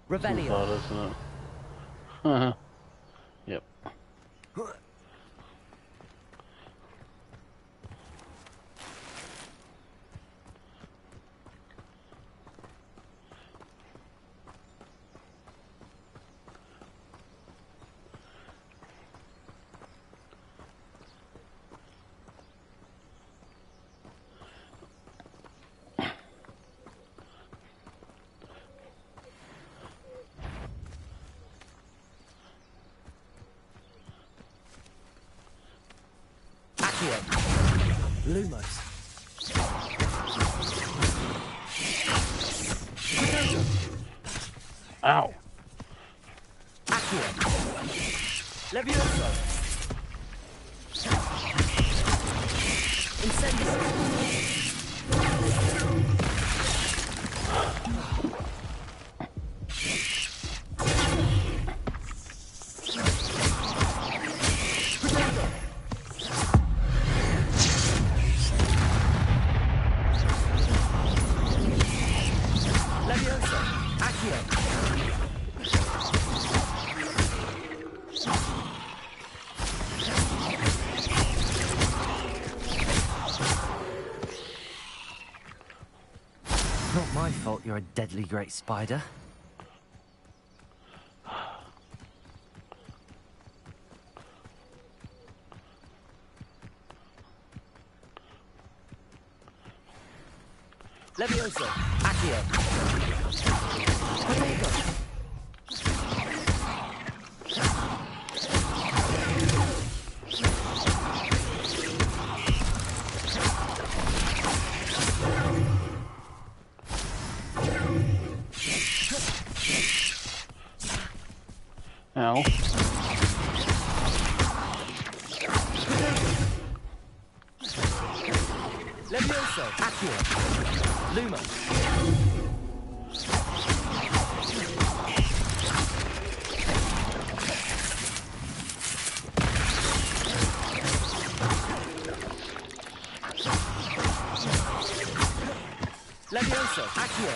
Revelio. Isn't it? Yep. Lumos. Ow. Accio. Levioso. Incendio. Not my fault you're a deadly great spider. Levioso. Accio. Potato. Ow. Levioso. Accio. Luma. Levioso. Accio.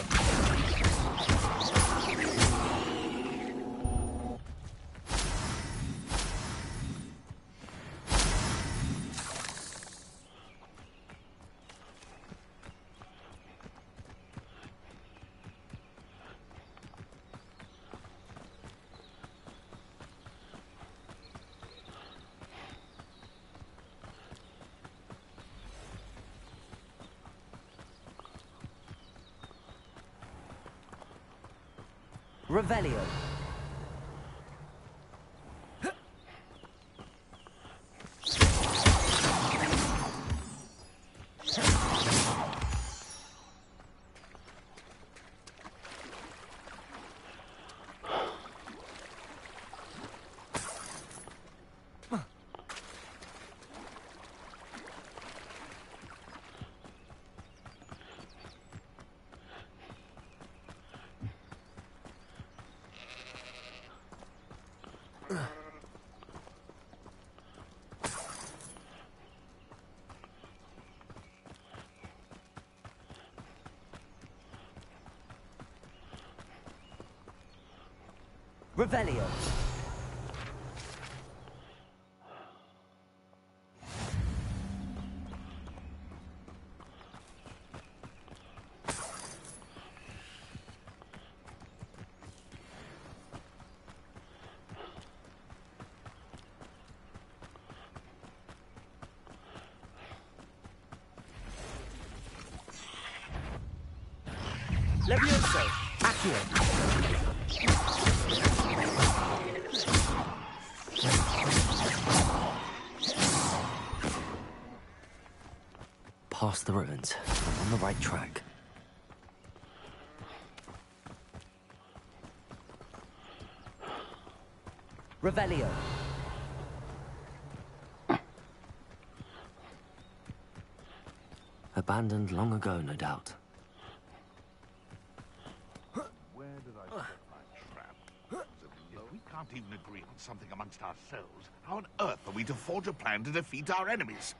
Revelio. Revelio. Levioso. Accio. Past the ruins. I'm on the right track. Revelio. Abandoned long ago, no doubt. Where did I set my trap? If we can't even agree on something amongst ourselves, how on earth are we to forge a plan to defeat our enemies?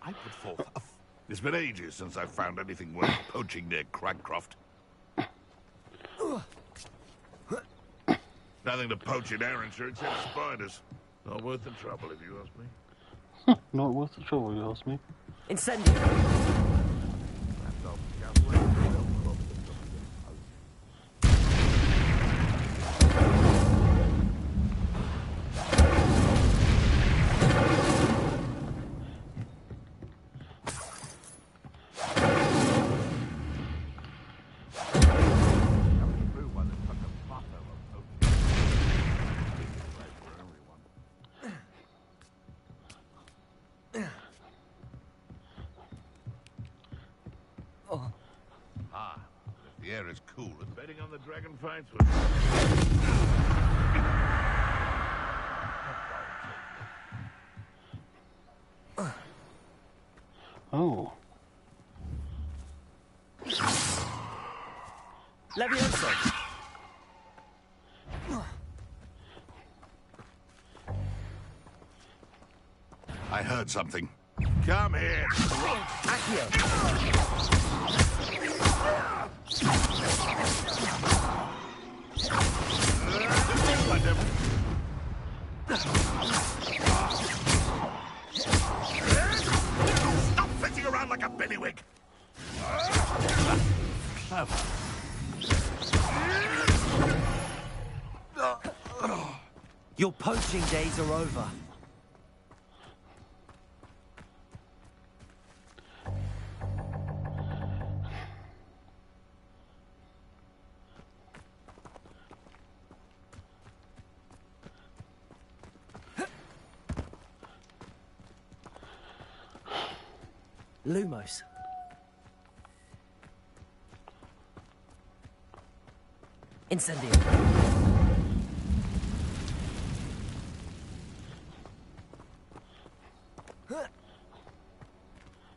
I put forth a... It's been ages since I've found anything worth poaching near Cragcroft. Nothing to poach in Aaronshire except spiders. Not worth the trouble, if you ask me. Not worth the trouble, you ask me. Incendio. The air is cool, and betting on the dragon fights was... Oh. Levioso. I heard something. Come here. Accio. Stop flitting around like a bellywig. Clever. Your poaching days are over. Lumos. Incendio.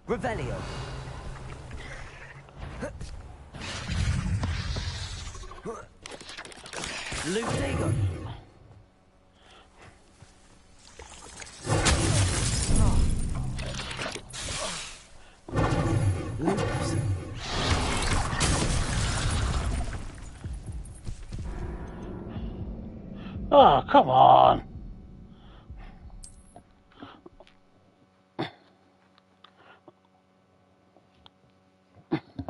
Revelio. Lutego. Lumos. Oh, come on.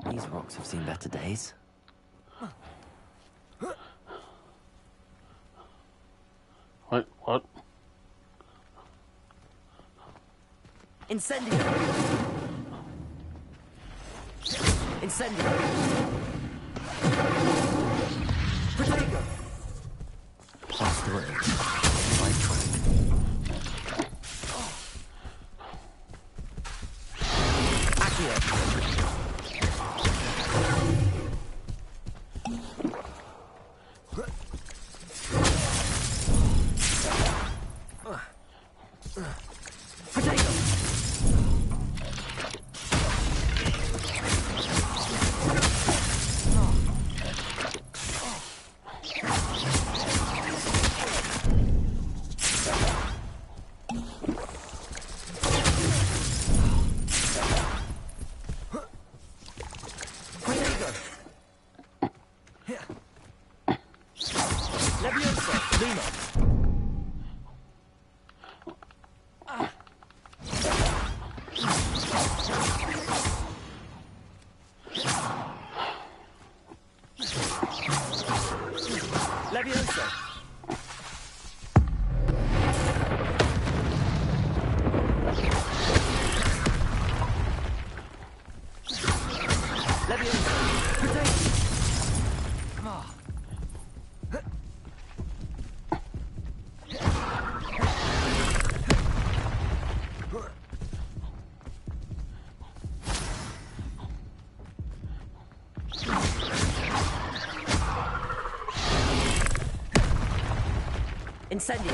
These rocks have seen better days. Wait, what? Incendio. Incendio. Protego. Lost the way. Right track. Accio. Levioso. Levioso. Protego. Incendio.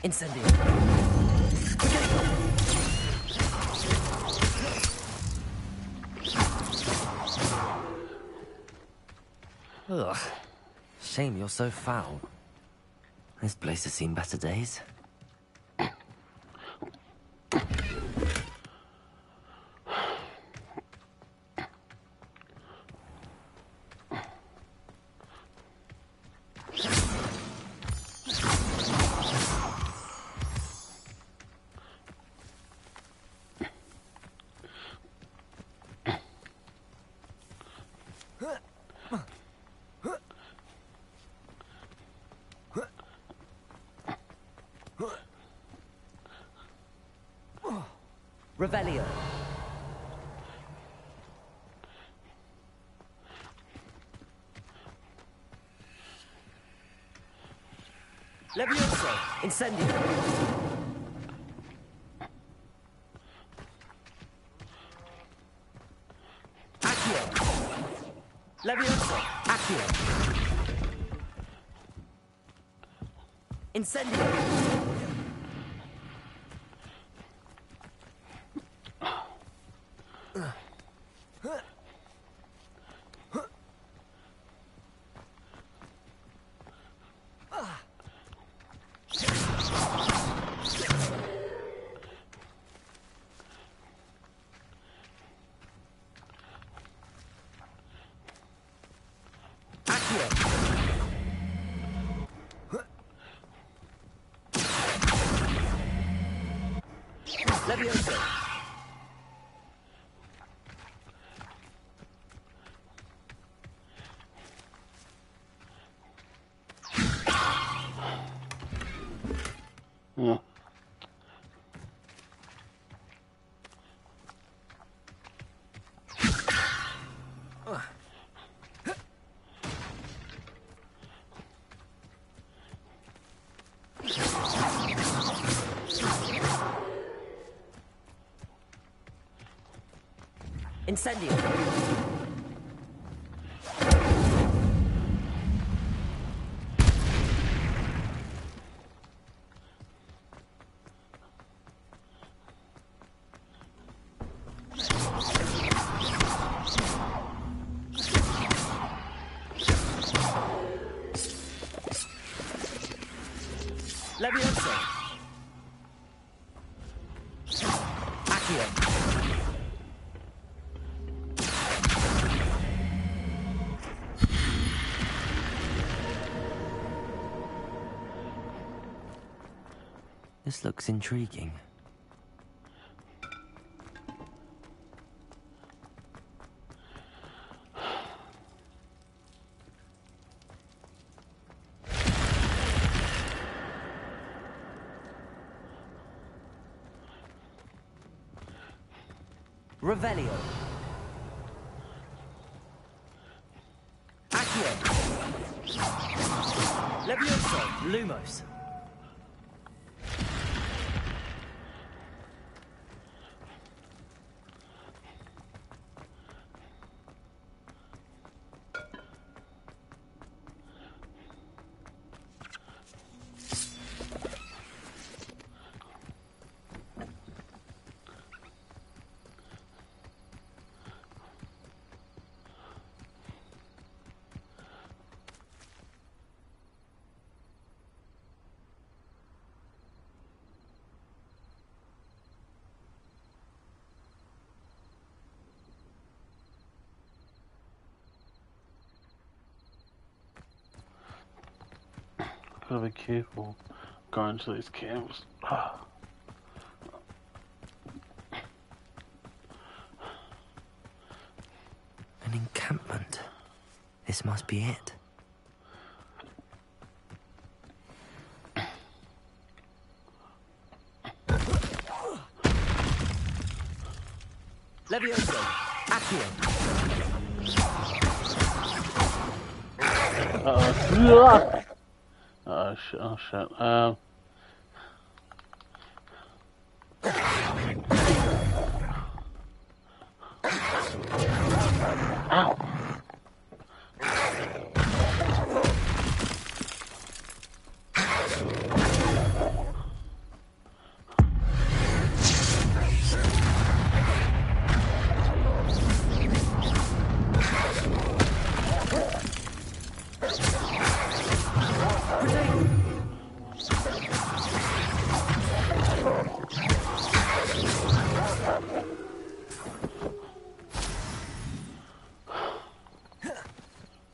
Incendio. Ugh. Shame you're so foul. This place has seen better days. Revelio. Levioso. Incendio. Accio. Levioso. Accio. Incendio. Levioso. Yeah. Incendio. Levioso. Accio. This looks intriguing. Revelio. Accio. Levioso. Lumos. Gotta be careful going to these camps. An encampment. This must be it. Levioso. Accio. Oh shit, oh shit. Ow.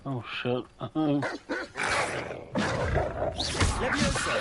Oh shit. Levioso.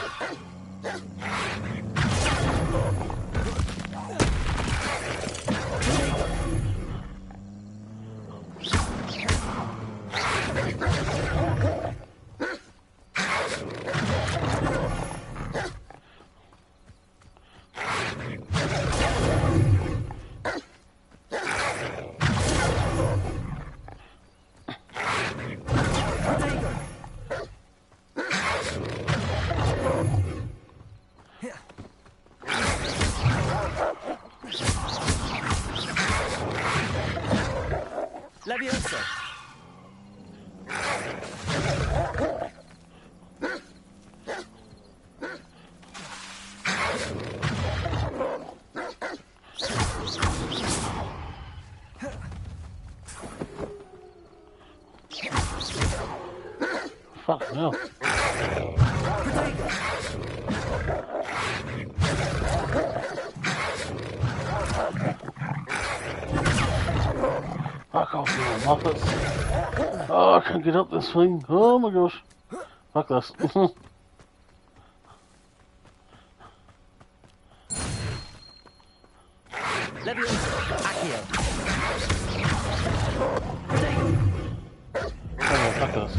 Levioso. Fuck no. Fuck off, you muppets. Oh, I can't get up this thing. Oh my gosh. Fuck this. Levioso. Accio. Oh, fuck this.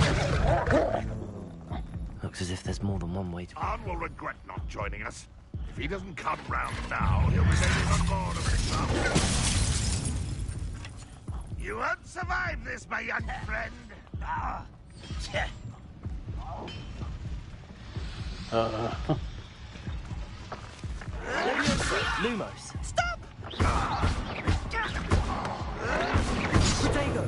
Looks as if there's more than one way to... Arn will regret not joining us. If he doesn't come round now, he'll be taking even more of an example. You won't survive this, my young friend. Ah. Levioso. Lumos. Stop! Protego.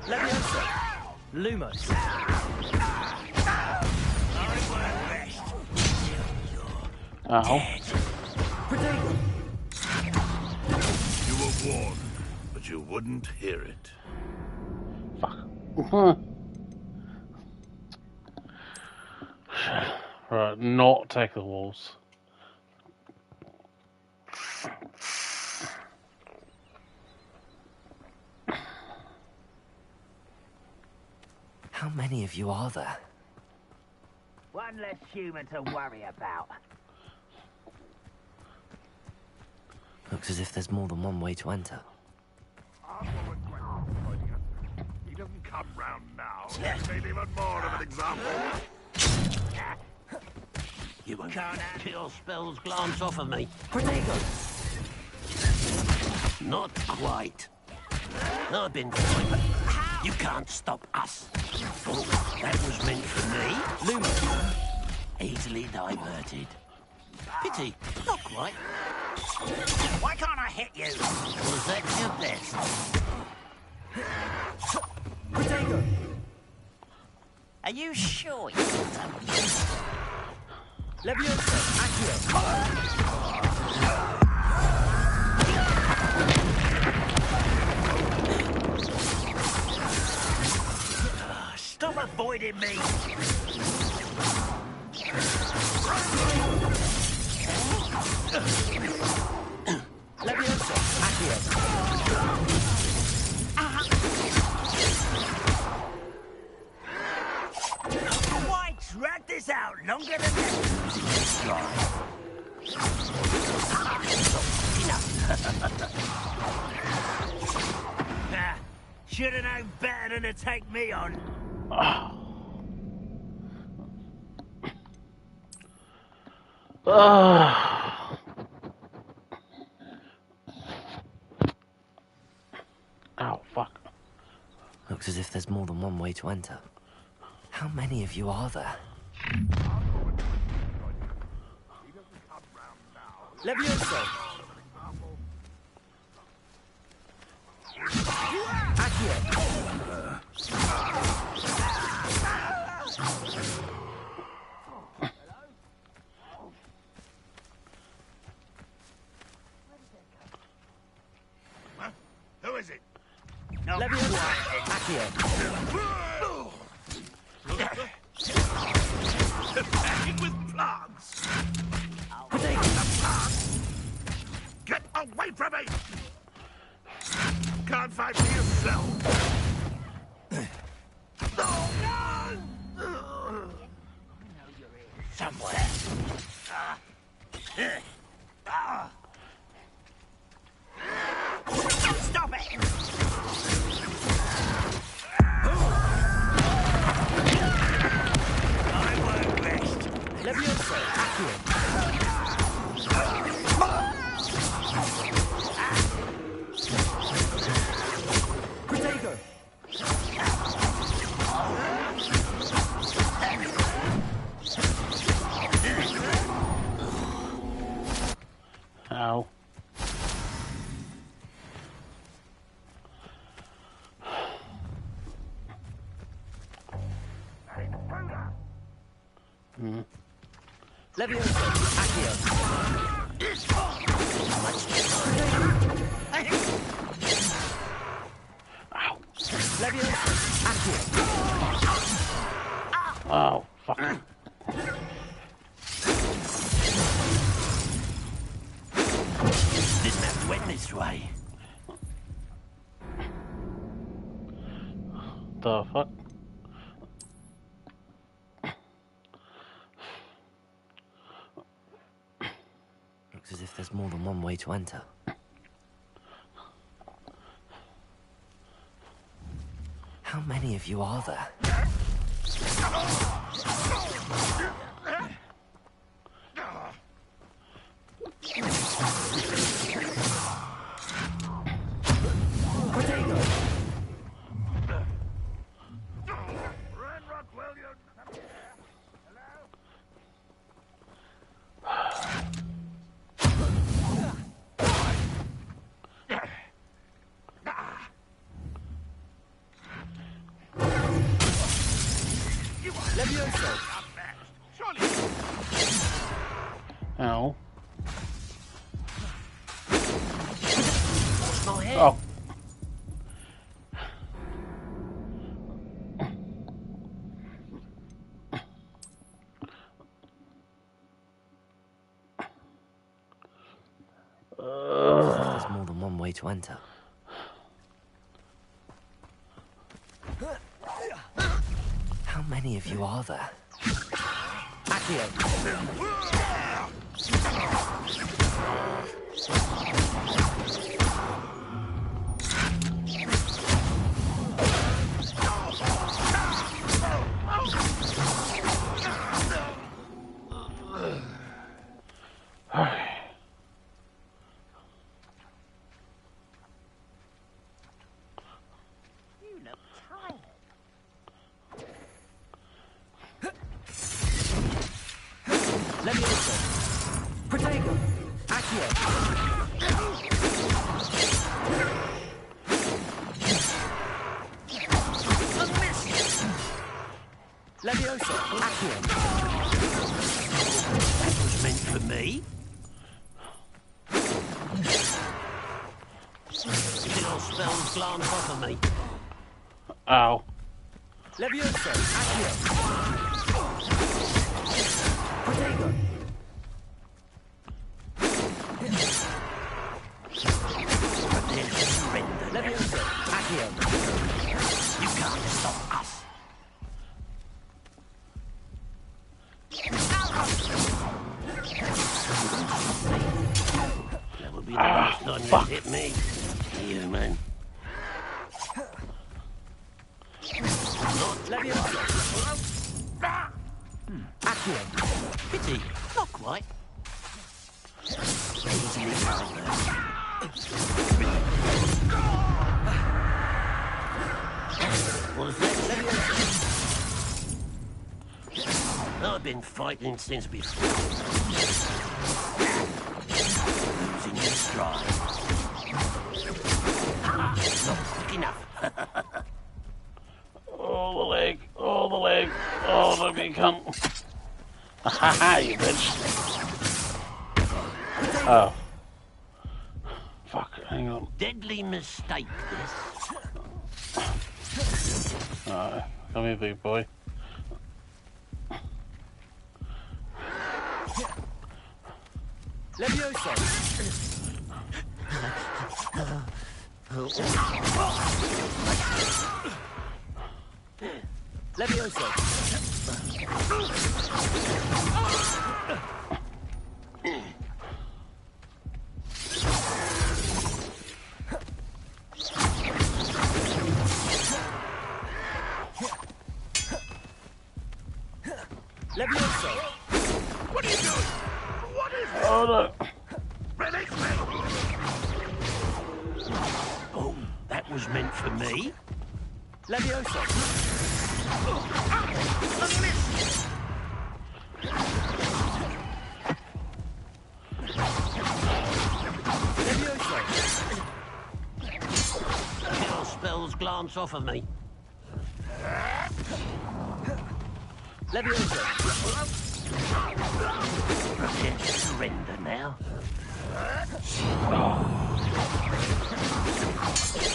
Levioso. Lumos. Ow. Protego. You were warned, but you wouldn't hear it. Fuck. Right, not take the walls. How many of you are there? One less human to worry about. Looks as if there's more than one way to enter. Arn will regret not joining us. If he doesn't come round now, he'll be taking even more of an example. You can't have your spells glance off of me. Protego. Not quite. I've been... You can't stop us. Oh, that was meant for me. Lumos. Easily diverted. Pity, not quite. Why can't I hit you? Was that your best? Protego. Are you sure? Levioso. Accio. Stop avoiding me! Leviosa. Accio. Why drag this out longer than that? Should have known better than to take me on. Ow, fuck. Looks as if there's more than one way to enter. How many of you are there? Leviosa. Accio. Who is it? Leviosa. Accio. Attacking with plants. Get away from me! Can't fight for yourself. Somewhere. Stop it! I won't rest. Leviosa. Accio. Protego. Ow. Leviosa. Accio. Leviosa. Accio. Oh, fuck. Didn't have to win this way. The fuck? Looks as if there's more than one way to enter. How many of you are there? Ow. Oh. There's more than one way to enter. How many of you are there? Accio. Leviosa. Protego. Accio. Leviosa. Accio. That was meant for me. Little spells glance off of me. Ow. Leviosa. Accio. Protego. time Fuck. you hit me, human. Levioso. Accio. Pity, not quite. Easily found I've been fighting since before. Losing your stride. Not quick enough. Oh, the leg. Oh, the leg. Oh, let me come. Ha ha, you bitch. Oh. Fuck, hang on. Deadly mistake, this. Alright, come here, big boy. Levioso. Levioso. Levioso. What are you doing? What is this? Oh, no. Release me! Oh, that was meant for me. Levioso. Your spells glance off of me. Levioso. Prepare to surrender now.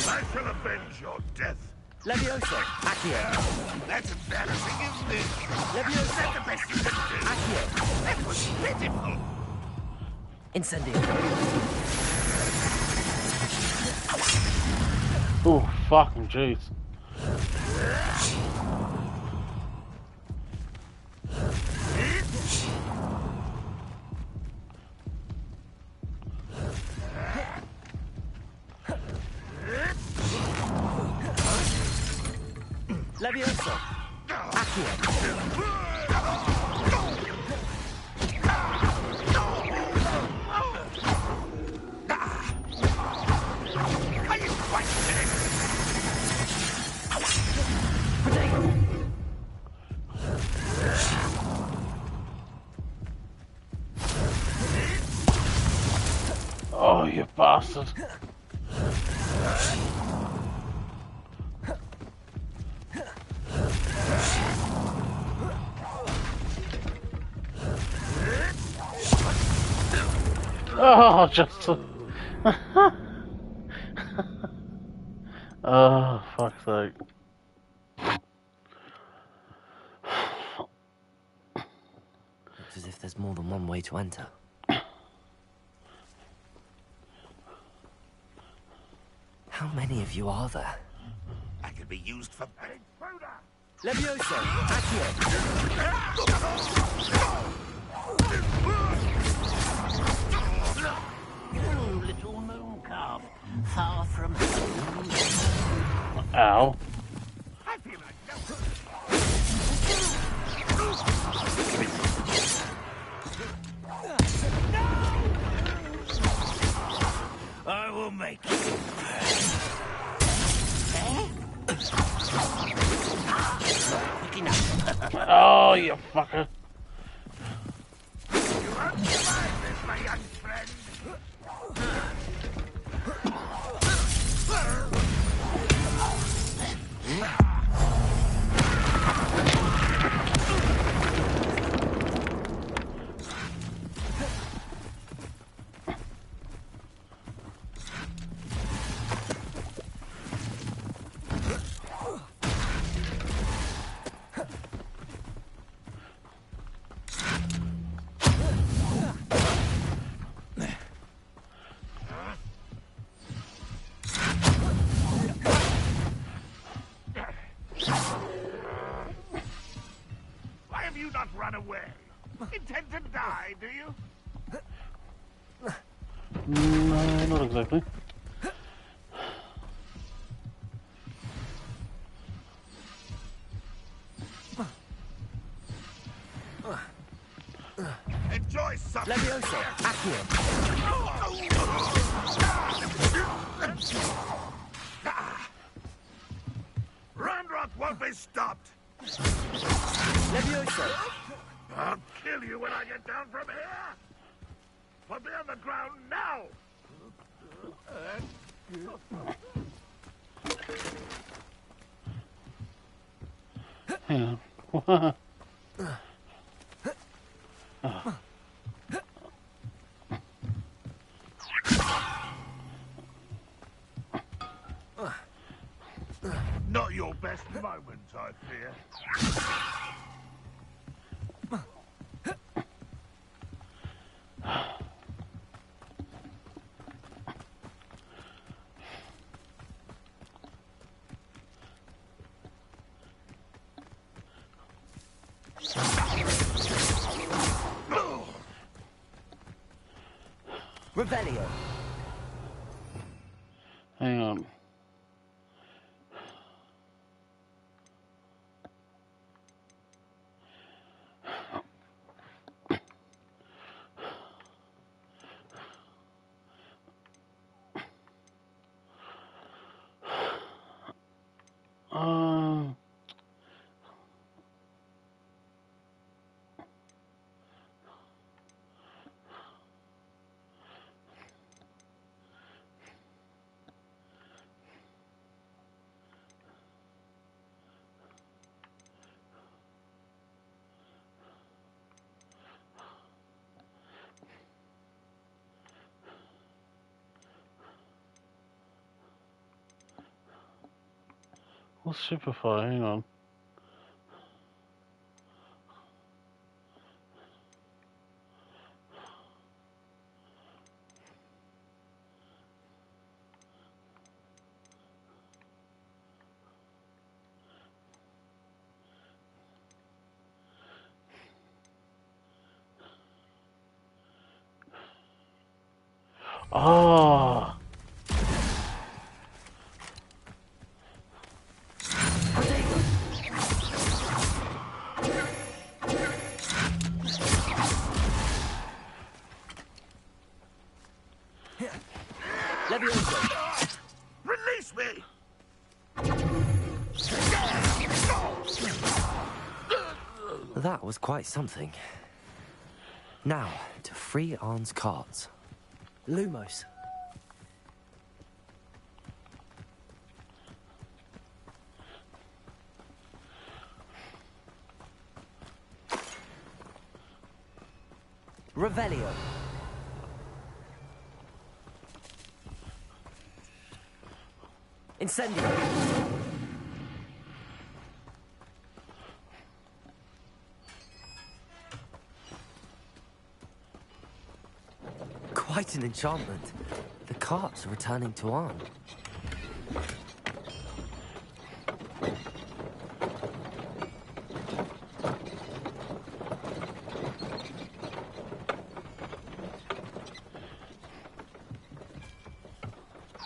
I shall avenge your death. Levioso. Accio. That's embarrassing, isn't it? Levioso. That's the best you can do. Accio. That was pitiful. Incendio. Oh, fucking jeez. Levioso. Accio. Are you quite finished? Oh, you bastard. Oh, just... oh, fuck's sake. Looks as if there's more than one way to enter. How many of you are there? I could be used for... Levioso. Accio. Little moon calf, far from home. Ow. I feel like... I will make you quick enough. Oh, you fucker. You won't survive this, my young friend. Why have you not run away? Intend to die, do you? No, Not exactly. Enjoy some. Levioso. Accio. Ranrock won't be stopped. Levioso. I'll kill you when I get down from here. Put me on the ground now. Hang on. Not your best moment, I fear. Revelio. Hang on. What's Superfly? Hang on. Ah. Levioso. Release me! That was quite something. Now, to free Arn's carts. Lumos. Revelio. Incendio. Quite an enchantment. The carts are returning to Arn.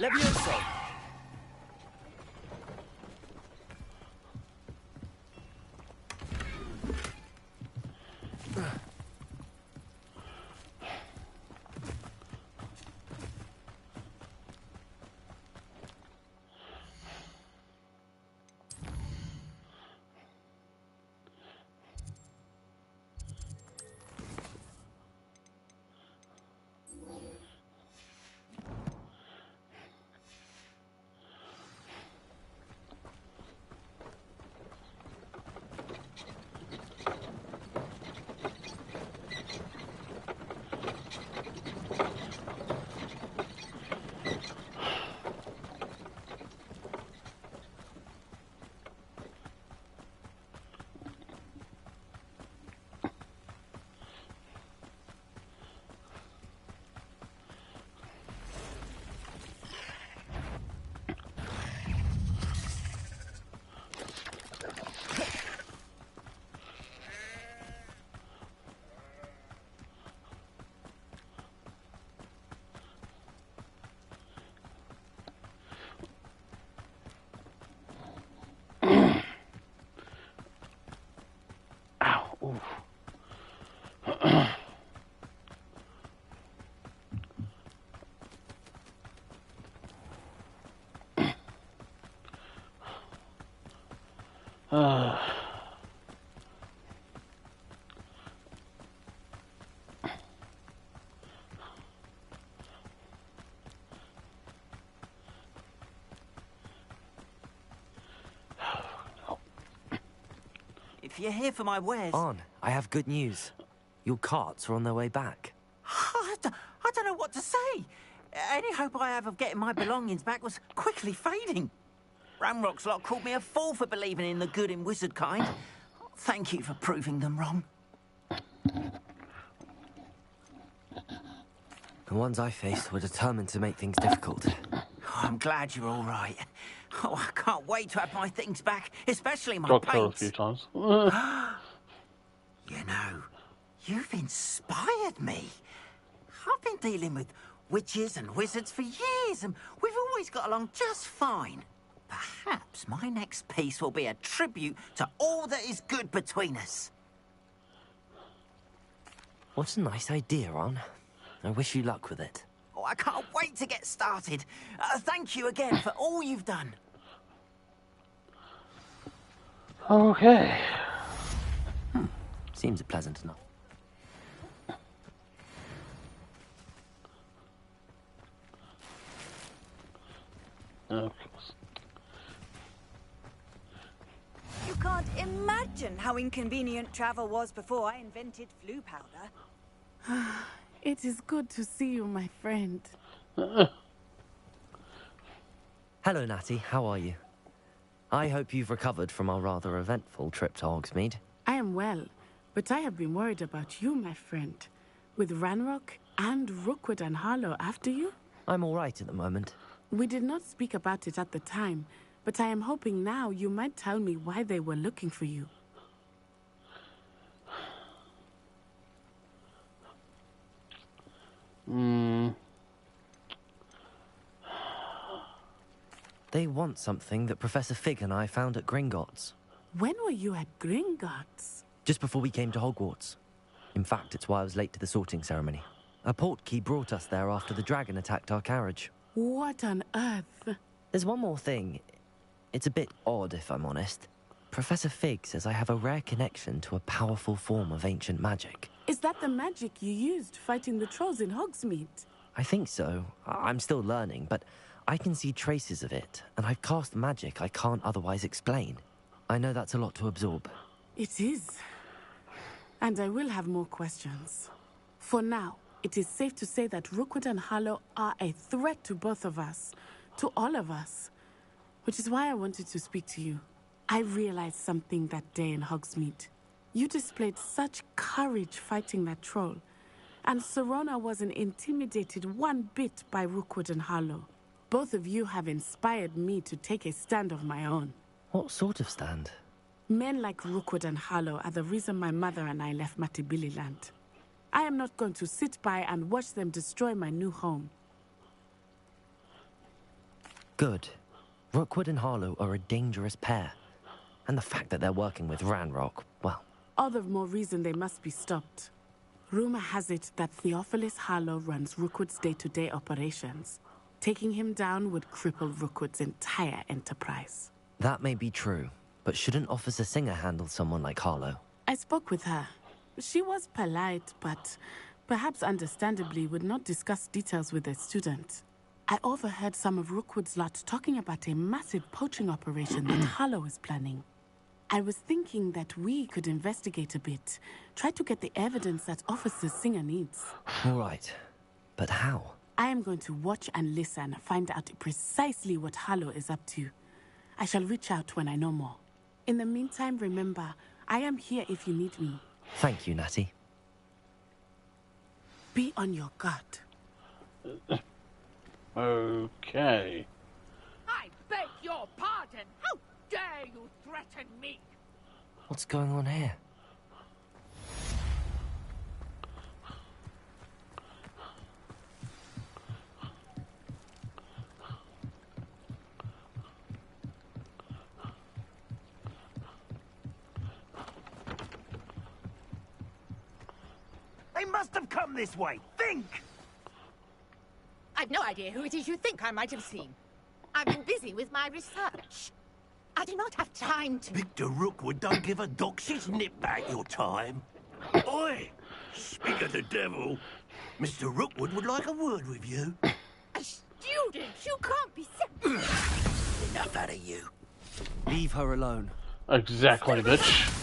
Levioso. If you're here for my wares... On, I have good news. Your carts are on their way back. I don't know what to say. Any hope I have of getting my belongings back was quickly fading. Ramrock's lot called me a fool for believing in the good in wizard kind. Thank you for proving them wrong. The ones I faced were determined to make things difficult. Oh, I'm glad you're all right. Oh, I can't wait to have my things back, especially my Got killed a paints. few times. You know, you've inspired me. I've been dealing with witches and wizards for years, and we've always got along just fine. Perhaps my next piece will be a tribute to all that is good between us. What a nice idea, Ron. I wish you luck with it. Oh, I can't wait to get started. Thank you again for all you've done. Okay. Seems pleasant enough. Of course. You can't imagine how inconvenient travel was before I invented flu powder. It is good to see you, my friend. Hello, Natty. How are you? I hope you've recovered from our rather eventful trip to Hogsmeade. I am well, but I have been worried about you, my friend. With Ranrock and Rookwood and Harlow after you? I'm all right at the moment. We did not speak about it at the time, but I am hoping now you might tell me why they were looking for you. They want something that Professor Fig and I found at Gringotts. When were you at Gringotts? Just before we came to Hogwarts. In fact, it's why I was late to the sorting ceremony. A portkey brought us there after the dragon attacked our carriage. What on earth? There's one more thing. It's a bit odd, if I'm honest. Professor Fig says I have a rare connection to a powerful form of ancient magic. Is that the magic you used fighting the trolls in Hogsmeade? I think so. I'm still learning, but I can see traces of it, and I've cast magic I can't otherwise explain. I know that's a lot to absorb. It is. And I will have more questions. For now, it is safe to say that Rookwood and Harlow are a threat to both of us, to all of us. Which is why I wanted to speak to you. I realized something that day in Hogsmeade. You displayed such courage fighting that troll, and Serona wasn't intimidated one bit by Rookwood and Harlow. Both of you have inspired me to take a stand of my own. What sort of stand? Men like Rookwood and Harlow are the reason my mother and I left Matibililand. I am not going to sit by and watch them destroy my new home. Good. Rookwood and Harlow are a dangerous pair. And the fact that they're working with Ranrock, well... All the more reason they must be stopped. Rumor has it that Theophilus Harlow runs Rookwood's day-to-day operations. Taking him down would cripple Rookwood's entire enterprise. That may be true, but shouldn't Officer Singer handle someone like Harlow? I spoke with her. She was polite, but perhaps understandably would not discuss details with a student. I overheard some of Rookwood's lot talking about a massive poaching operation that Harlow is planning. I was thinking that we could investigate a bit, try to get the evidence that Officer Singer needs. All right, but how? I am going to watch and listen, find out precisely what Harlow is up to. I shall reach out when I know more. In the meantime, remember, I am here if you need me. Thank you, Natty. Be on your guard. Okay. I beg your pardon. How dare you threaten me? What's going on here? They must have come this way. Think! I've no idea who it is you think I might have seen. I've been busy with my research. I do not have time to... Victor Rookwood don't give a doxy's nip back your time. Oi! Speak of the devil, Mr. Rookwood would like a word with you. A student? You can't be... Enough out of you. Leave her alone. Exactly, bitch.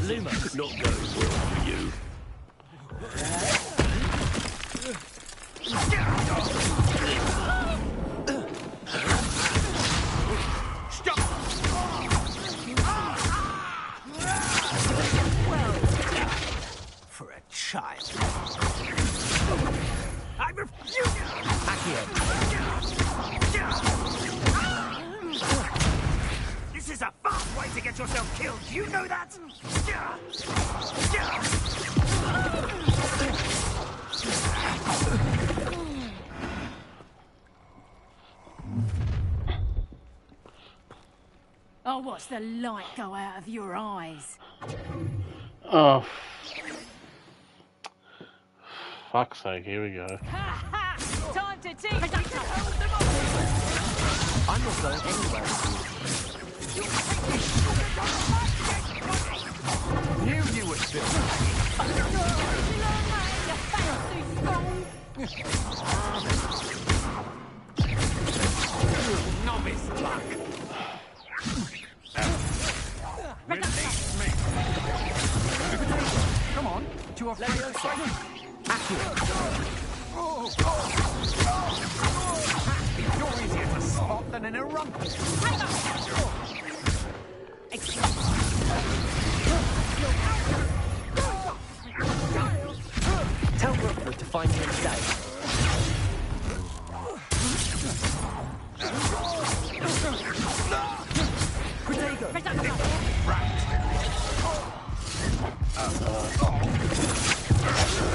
Lumos. Not going well for you. Stop! Well done for a child. I refuse. This is a fast way to get yourself killed. Do you know that? Oh, watch the light go out of your eyes. Oh. Fuck's sake, here we go. Time to teach. I'm not going anywhere. Knew you would fit. Novice luck. Release me. Come on, too afraid. You're easier to spot than in a rumpus. Tell Rookwood to find me instead.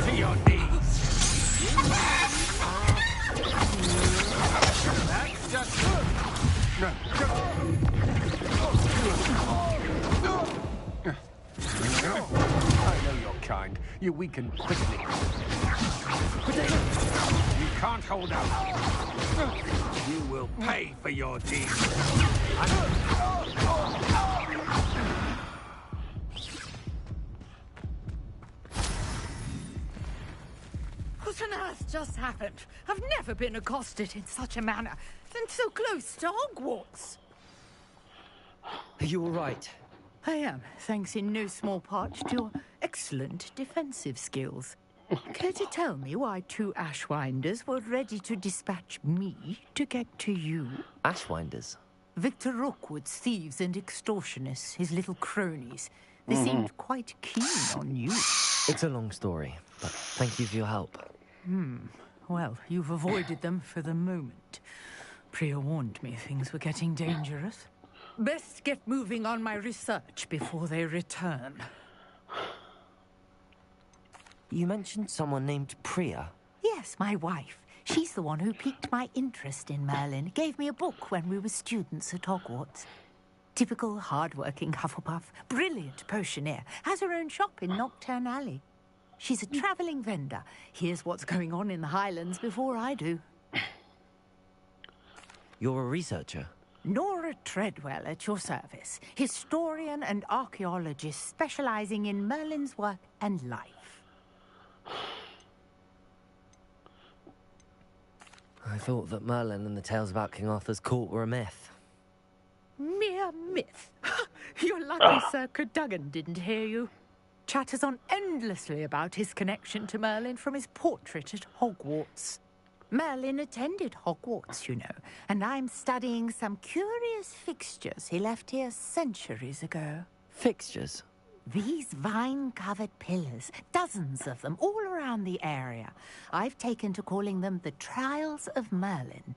To your knees. That's just... No. I know you're kind. You weaken quickly. You can't hold out. You will pay for your deeds. What on earth just happened? I've never been accosted in such a manner, and so close to Hogwarts. Are you all right? I am, thanks in no small part to your excellent defensive skills. Care to tell me why two Ashwinders were ready to dispatch me to get to you? Ashwinders? Victor Rookwood's thieves and extortionists, his little cronies. They seemed quite keen on you. It's a long story, but thank you for your help. Well, you've avoided them for the moment. Priya warned me things were getting dangerous. Best get moving on my research before they return. You mentioned someone named Priya? Yes, my wife. She's the one who piqued my interest in Merlin. Gave me a book when we were students at Hogwarts. Typical hard-working Hufflepuff. Brilliant potioneer. Has her own shop in Nocturne Alley. She's a travelling vendor. Hears what's going on in the Highlands before I do. You're a researcher? Nora Treadwell at your service. Historian and archaeologist specialising in Merlin's work and life. I thought that Merlin and the tales about King Arthur's court were a myth. Mere myth. You're lucky Sir Cadogan didn't hear you. Chatters on endlessly about his connection to Merlin from his portrait at Hogwarts. Merlin attended Hogwarts, you know, and I'm studying some curious fixtures he left here centuries ago. Fixtures? These vine-covered pillars, dozens of them, all around the area. I've taken to calling them the Trials of Merlin.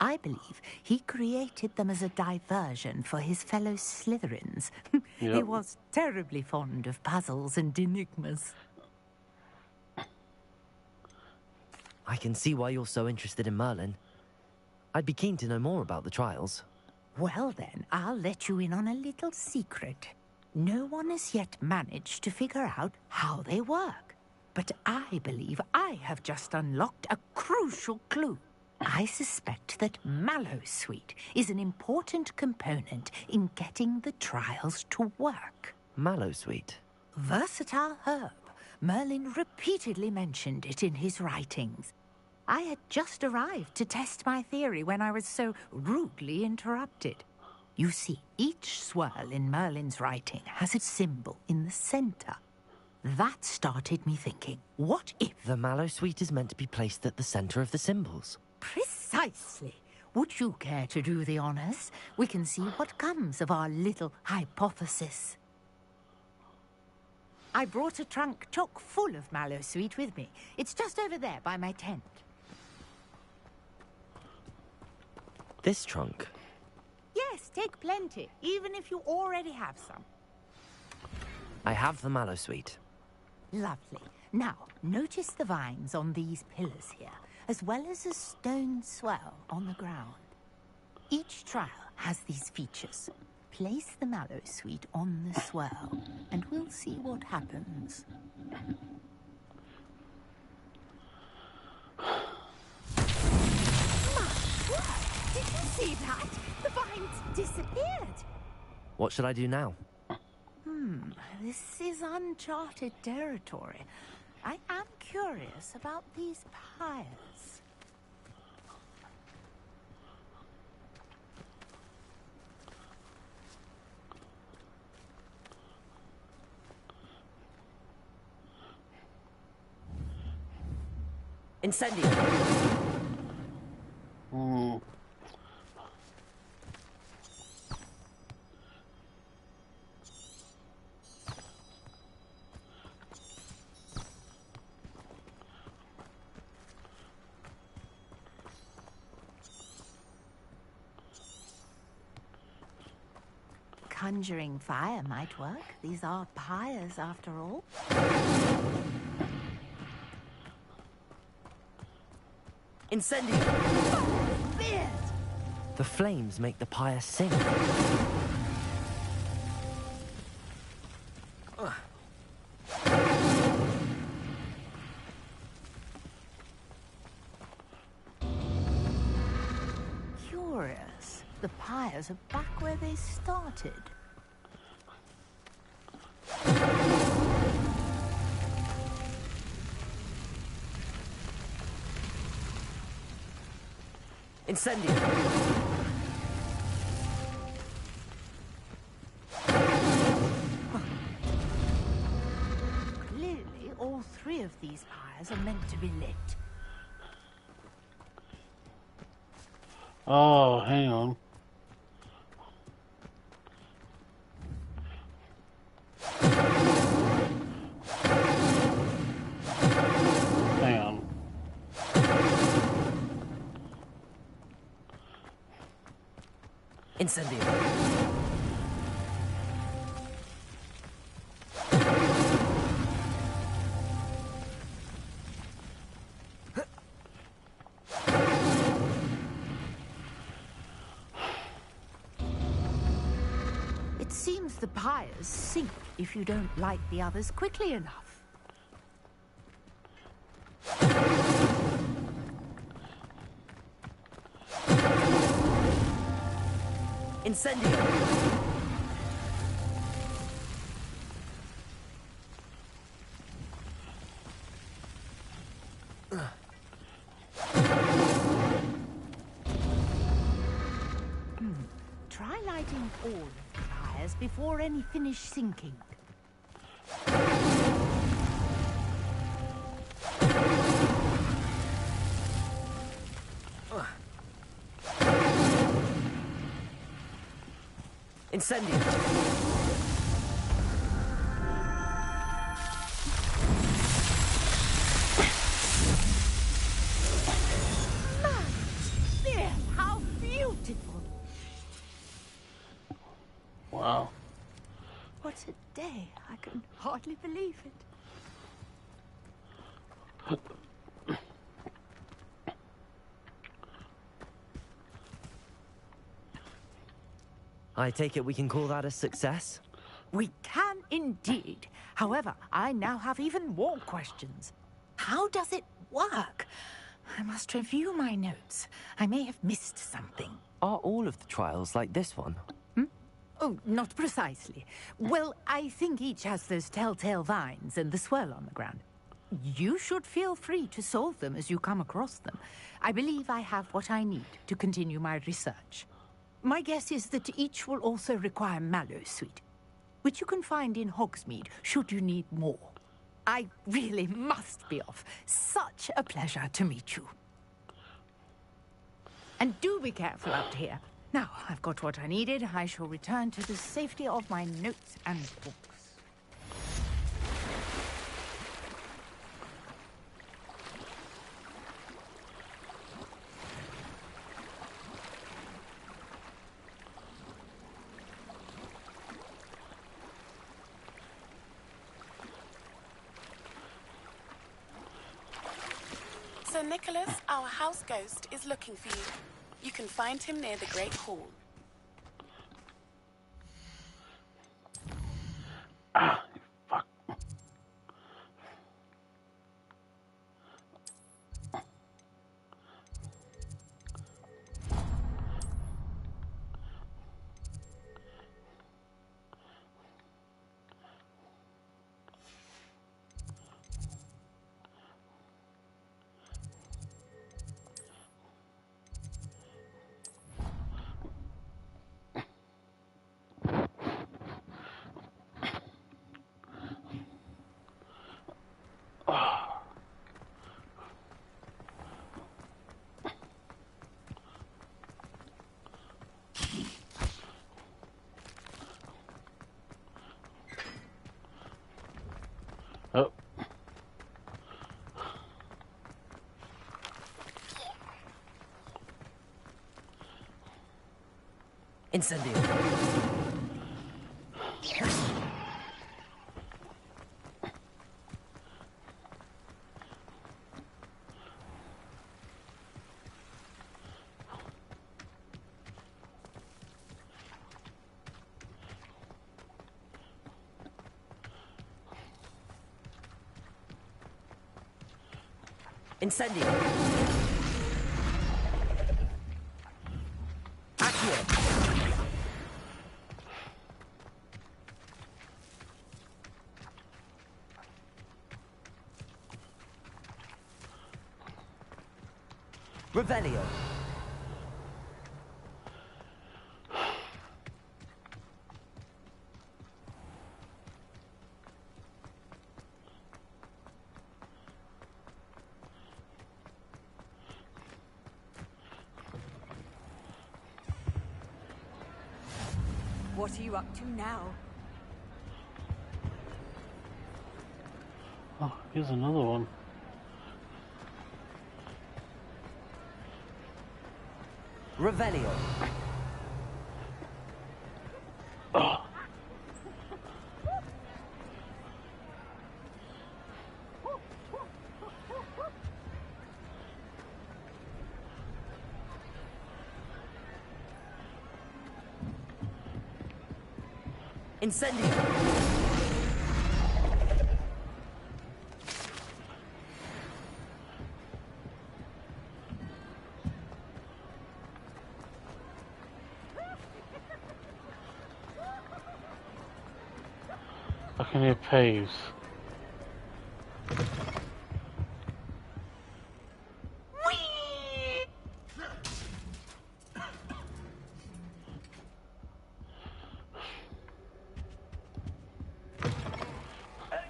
I believe he created them as a diversion for his fellow Slytherins. He was terribly fond of puzzles and enigmas. I can see why you're so interested in Merlin. I'd be keen to know more about the trials. Well then, I'll let you in on a little secret. No one has yet managed to figure out how they work. But I believe I have just unlocked a crucial clue. I suspect that Mallowsweet is an important component in getting the trials to work. Mallowsweet? Versatile herb. Merlin repeatedly mentioned it in his writings. I had just arrived to test my theory when I was so rudely interrupted. You see, each swirl in Merlin's writing has a symbol in the center. That started me thinking, what if... The Mallowsweet is meant to be placed at the center of the symbols. Precisely. Would you care to do the honors? We can see what comes of our little hypothesis. I brought a trunk chock full of Mallowsweet with me. It's just over there by my tent. This trunk? Yes, take plenty, even if you already have some. I have the Mallowsweet. Lovely. Now, notice the vines on these pillars here, as well as a stone swell on the ground. Each trial has these features. Place the Mallowsweet on the swell, and we'll see what happens. Did you see that? The vines disappeared. What should I do now? This is uncharted territory. I am curious about these pyres. Incendio. Conjuring fire might work. These are pyres, after all. Incendio! Beard! The flames make the pyre sing. Curious. The pyres are back where they started. Incendio! Clearly, all three of these pyres are meant to be lit. Oh, hang on. Hang on. Incendio! It seems the pyres sink if you don't light the others quickly enough. Incendio! Try lighting all of the pyres before any finish sinking. Incendio! There, how beautiful! Wow. What a day. I can hardly believe it. I take it we can call that a success? We can indeed. However, I now have even more questions. How does it work? I must review my notes. I may have missed something. Are all of the trials like this one? Oh, not precisely. Well, I think each has those telltale vines and the swirl on the ground. You should feel free to solve them as you come across them. I believe I have what I need to continue my research. My guess is that each will also require mallowsweet, which you can find in Hogsmeade should you need more. I really must be off. Such a pleasure to meet you. And do be careful out here. Now, I've got what I needed. I shall return to the safety of my notes and books. Sir Nicholas, our house ghost, is looking for you. You can find him near the Great Hall. Fuck. Oh. Incendio. Incendio. Accio. Revelio. What are you up to now? Oh, here's another one. Revelio. Oh. Incendio. I can hear paves.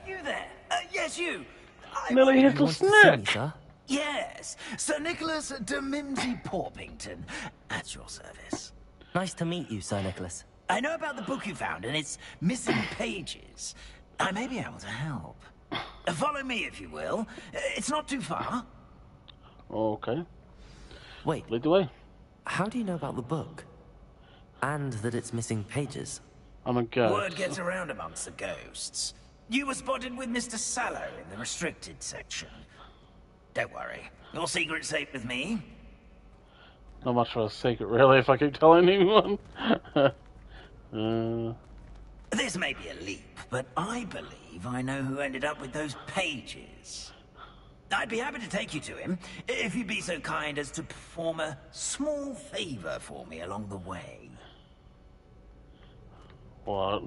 You there? Yes, you. Nearly hit a snake. Yes, Sir Nicholas de Mimsy Porpington, at your service. Nice to meet you, Sir Nicholas. I know about the book you found and its missing pages. I may be able to help. Follow me, if you will. It's not too far. Okay. Wait. Lead the way. How do you know about the book? And that it's missing pages? I'm a ghost. Word gets around amongst the ghosts. You were spotted with Mr. Sallow in the restricted section. Don't worry. Your secret's safe with me. Not much of a secret, really, if I keep telling anyone. This may be a leap, but I believe I know who ended up with those pages. I'd be happy to take you to him, if you'd be so kind as to perform a small favor for me along the way. What?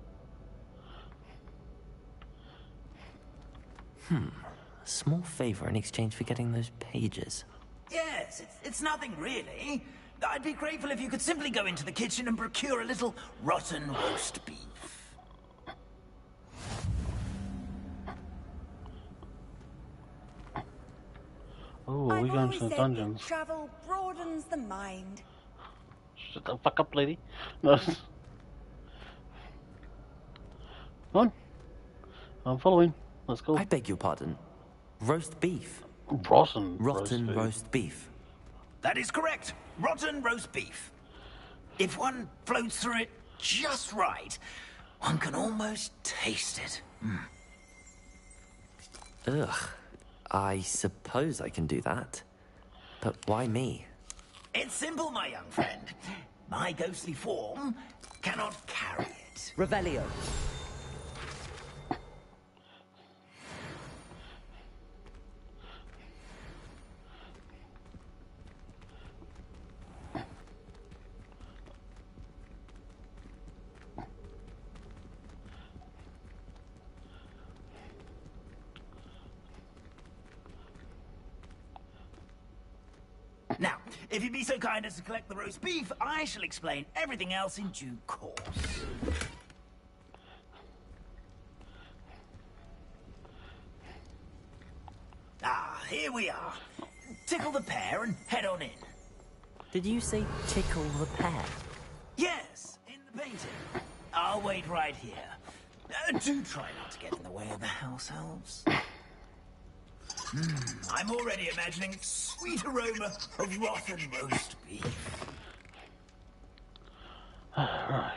A small favor in exchange for getting those pages. Yes, it's nothing really. I'd be grateful if you could simply go into the kitchen and procure a little rotten roast beef. Oh, we're going to the dungeons. Travel broadens the mind. Shut the fuck up, lady. No. Come on. I'm following. Let's go. I beg your pardon. Roast beef. Rotten roast beef. That is correct. Rotten roast beef. If one floats through it just right, one can almost taste it. Ugh. I suppose I can do that. But why me? It's simple, my young friend. My ghostly form cannot carry it. Revelio. Now, if you'd be so kind as to collect the roast beef, I shall explain everything else in due course. Ah, here we are. Tickle the pear and head on in. Did you say tickle the pear? Yes, in the painting. I'll wait right here. Do try not to get in the way of the house elves. I'm already imagining sweet aroma of rotten roast beef. Right.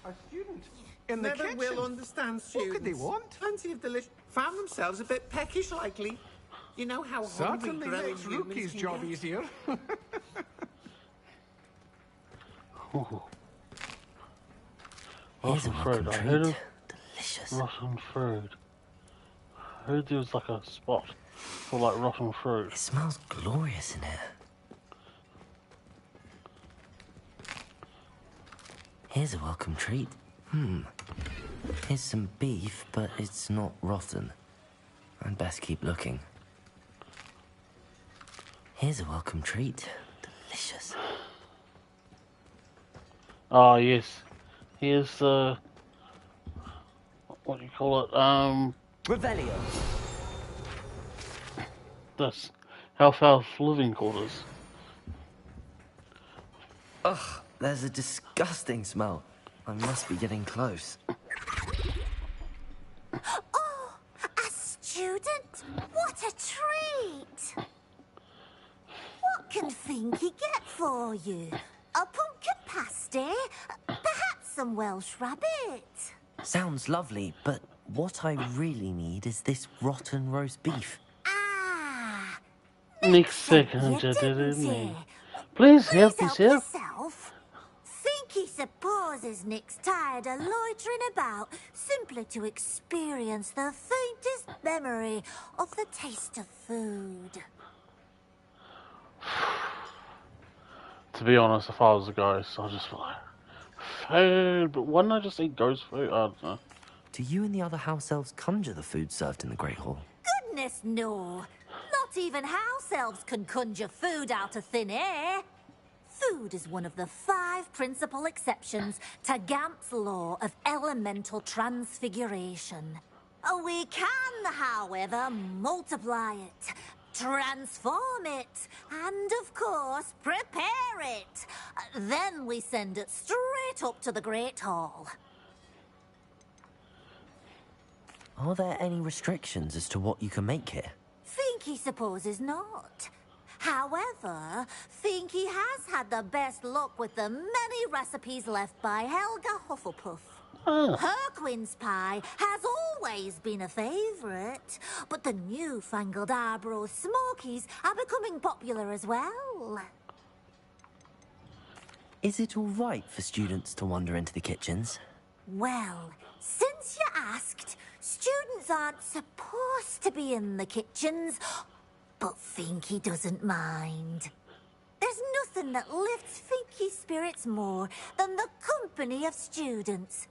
A student in the Never kitchen. will understand students. What could they want? Plenty of delicious. Found themselves a bit peckish lately. You know how hungry Certainly growing makes humans Rookie's can job get. easier. Rotten fruit. I heard of rotten fruit. I heard there was like a spot for like rotten fruit. It smells glorious in here. Here's a welcome treat. Here's some beef, but it's not rotten. I'd best keep looking. Here's a welcome treat. Delicious. Ah, yes. Here's what do you call it? Revelio. This Half-Elf living quarters. Ugh, there's a disgusting smell. I must be getting close. Oh, a student? What a treat! What can Finky get for you? A pumpkin pasty? Perhaps some Welsh rabbit? Sounds lovely, but what I really need is this rotten roast beef. Ah, Nick second, didn't he? Please help yourself. Finky supposes Nick's tired of loitering about simply to experience the faintest memory of the taste of food. To be honest, if I was a ghost, I'd just be like, food, but why don't I just eat ghost food? I don't know. Do you and the other house elves conjure the food served in the Great Hall? Goodness, no. Not even house elves can conjure food out of thin air. Food is one of the 5 principal exceptions to Gamp's law of elemental transfiguration. We can, however, multiply it, transform it, and, of course, prepare it. Then we send it straight up to the Great Hall. Are there any restrictions as to what you can make here? Finky supposes not. However, Finky has had the best luck with the many recipes left by Helga Hufflepuff. Her quince pie has always been a favourite, but the newfangled Arborough Smokies are becoming popular as well. Is it all right for students to wander into the kitchens? Well, since you asked, students aren't supposed to be in the kitchens, but Finky doesn't mind. There's nothing that lifts Finky's spirits more than the company of students.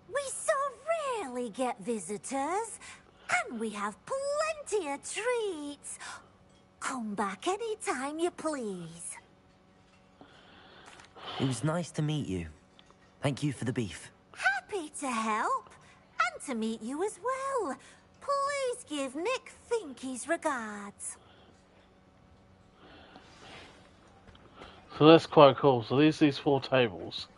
We so rarely get visitors, and we have plenty of treats. Come back any time you please. It was nice to meet you. Thank you for the beef. Happy to help, and to meet you as well. Please give Nick Finky's regards. So that's quite cool. So these 4 tables.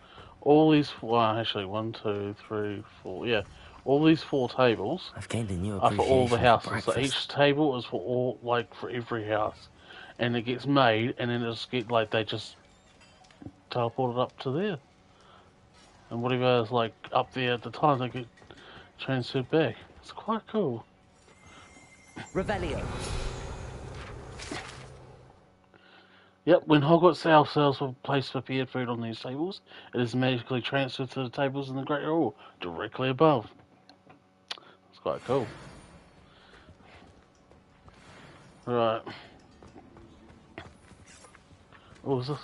All these, well, actually, 1, 2, 3, 4, yeah. All these 4 tables I've gained a new are for all the appreciation for houses. So breakfast. each table is for all, like, for every house. And it gets made, and then it's get, like, they just teleport it up to there. And whatever is, like, up there at the time, they get transferred back. It's quite cool. Revelio. Yep, when Hogwarts elf cells will place prepared food on these tables, it is magically transferred to the tables in the Great Hall, directly above. It's quite cool. Right. What was this?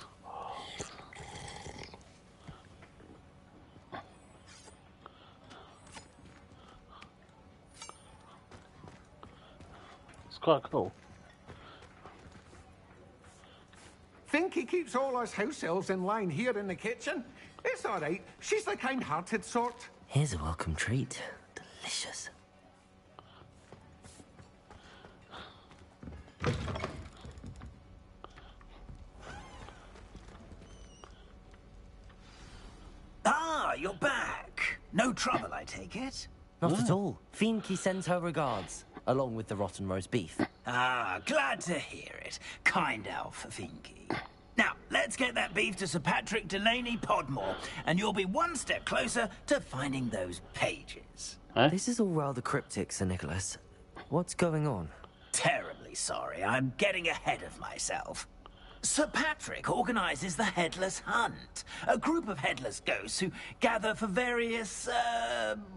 It's quite cool. Finky keeps all us house elves in line here in the kitchen. It's all right. She's the kind-hearted sort. Here's a welcome treat. Delicious. Ah, you're back. No trouble, I take it? Not at all. Finky sends her regards, along with the rotten roast beef. Ah, glad to hear it. Kind elf, Finky. Now, let's get that beef to Sir Patrick Delaney Podmore, and you'll be one step closer to finding those pages. This is all rather cryptic, Sir Nicholas. What's going on? Terribly sorry, I'm getting ahead of myself. Sir Patrick organises the Headless Hunt, a group of headless ghosts who gather for various,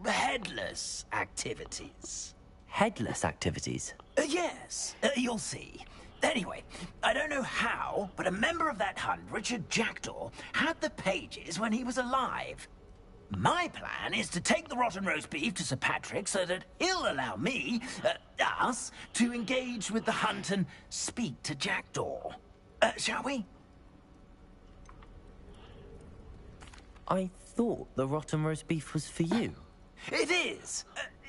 headless activities. Headless activities? Yes, you'll see. Anyway, I don't know how, but a member of that hunt, Richard Jackdaw, had the pages when he was alive. My plan is to take the rotten roast beef to Sir Patrick so that he'll allow me, us, to engage with the hunt and speak to Jackdaw. Shall we? I thought the rotten roast beef was for you. It is,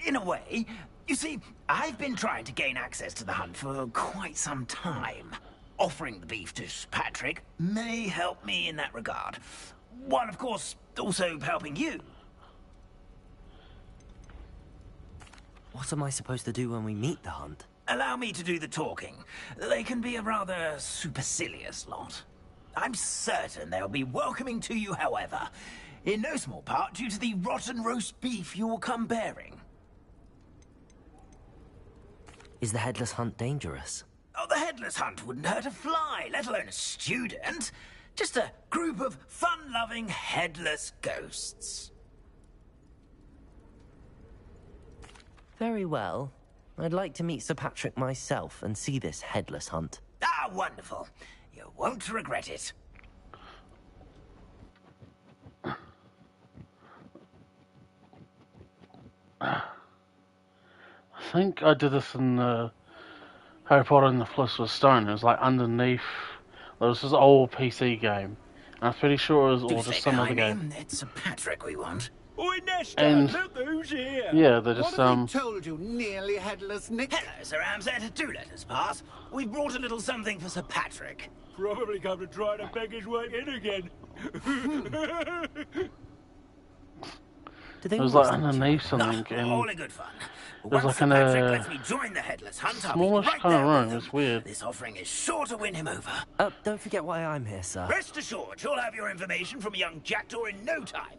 in a way. You see, I've been trying to gain access to the hunt for quite some time. Offering the beef to Sir Patrick may help me in that regard. While, of course, also helping you. What am I supposed to do when we meet the hunt? Allow me to do the talking. They can be a rather supercilious lot. I'm certain they'll be welcoming to you, however, in no small part due to the rotten roast beef you'll come bearing. Is the headless hunt dangerous? Oh, the headless hunt wouldn't hurt a fly, let alone a student. Just a group of fun-loving headless ghosts. Very well. I'd like to meet Sir Patrick myself and see this headless hunt. Ah, wonderful. You won't regret it. I think I did this in Harry Potter and the Philosopher's Stone. It was like underneath. There was this old PC game. And I'm pretty sure it was or just some other game. It's Sir Patrick we want. Oi, Nesta, And- look who's here. Yeah, they're just, What have they told you, nearly headless Nick? Hello, Sir Ramsay. Do let us pass. We brought a little something for Sir Patrick. Probably come to try to beg his way in again. It was like underneath something, and All in good fun. it was Once like Sir in Patrick a lets me join the headless hunt, I'll be smallish right kind of there room. with him. It's weird. This offering is sure to win him over. Don't forget why I'm here, sir. Rest assured, you'll have your information from young Jackdaw in no time.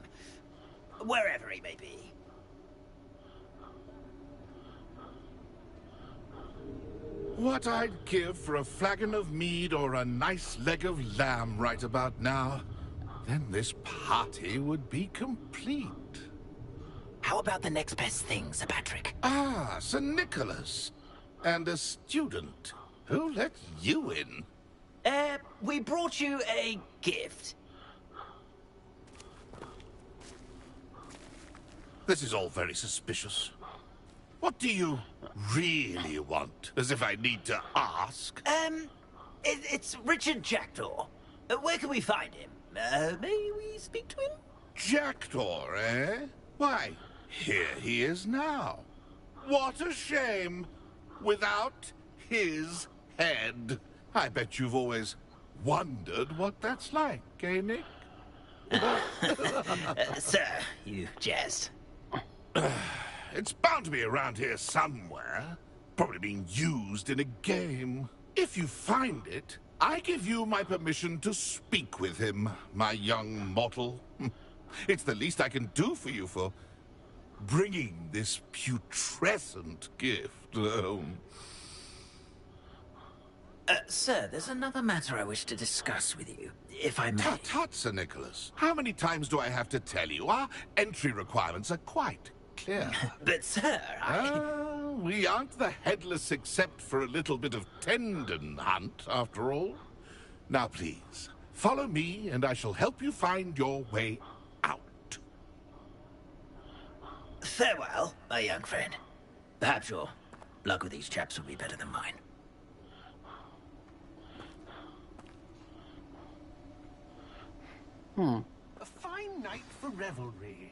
Wherever he may be. What I'd give for a flagon of mead or a nice leg of lamb right about now. then this party would be complete. How about the next best thing, Sir Patrick? Ah, Sir Nicholas. And a student. Who let you in? We brought you a gift. This is all very suspicious. What do you really want? As if I need to ask. It's Richard Jackdaw. Where can we find him? May we speak to him? Jackdaw, eh? Why, here he is now. What a shame. Without his head. I bet you've always wondered what that's like, eh, Nick? Sir, you jest. It's bound to be around here somewhere. Probably being used in a game. If you find it, I give you my permission to speak with him, my young mortal. It's the least I can do for you for bringing this putrescent gift home. Sir, there's another matter I wish to discuss with you, if I may. Tut, Sir Nicholas. How many times do I have to tell you? Our entry requirements are quite clear. But, sir, we aren't the headless except for a little bit of tendon hunt, after all. Now, please, follow me, and I shall help you find your way out. Farewell, my young friend. Perhaps your luck with these chaps will be better than mine. A fine night for revelry.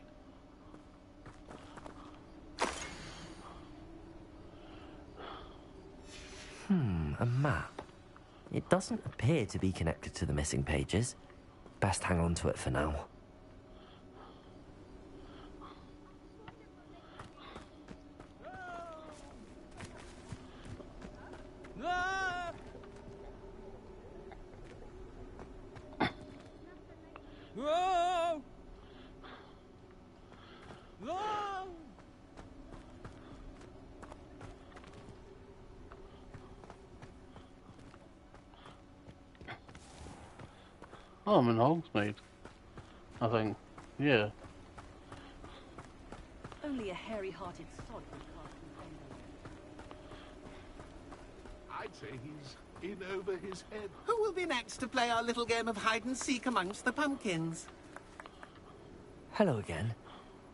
A map. It doesn't appear to be connected to the missing pages. Best hang on to it for now. Oh, I'm in Hogsmeade. I think. Yeah. Only a hairy-hearted sod would cast I'd say he's in over his head. Who will be next to play our little game of hide-and-seek amongst the pumpkins? Hello again.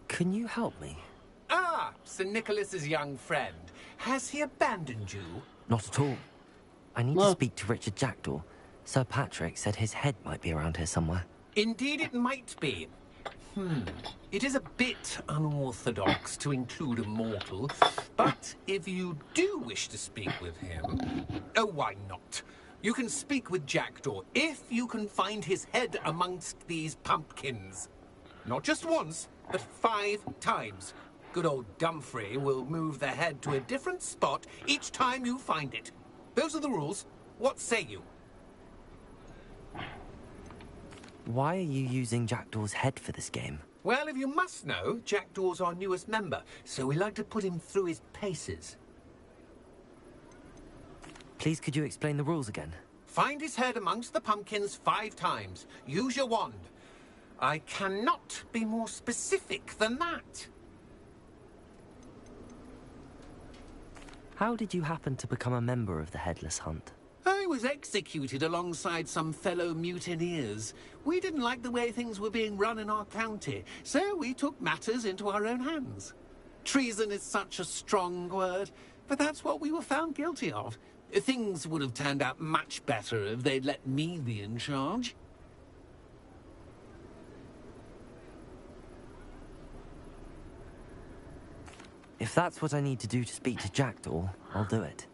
Can you help me? Ah, Sir Nicholas's young friend. Has he abandoned you? Not at all. I need to speak to Richard Jackdaw. Sir Patrick said his head might be around here somewhere. Indeed it might be. It is a bit unorthodox to include a mortal, but if you do wish to speak with him... Oh, why not? You can speak with Jackdaw if you can find his head amongst these pumpkins. Not just once, but 5 times. Good old Dumfrey will move the head to a different spot each time you find it. Those are the rules. What say you? Why are you using Jackdaw's head for this game? Well, if you must know, Jackdaw's our newest member, so we like to put him through his paces. Please, could you explain the rules again? Find his head amongst the pumpkins 5 times. Use your wand. I cannot be more specific than that. How did you happen to become a member of the Headless Hunt? I was executed alongside some fellow mutineers. We didn't like the way things were being run in our county, so we took matters into our own hands. Treason is such a strong word, but that's what we were found guilty of. Things would have turned out much better if they'd let me be in charge. If that's what I need to do to speak to Jackdaw, I'll do it.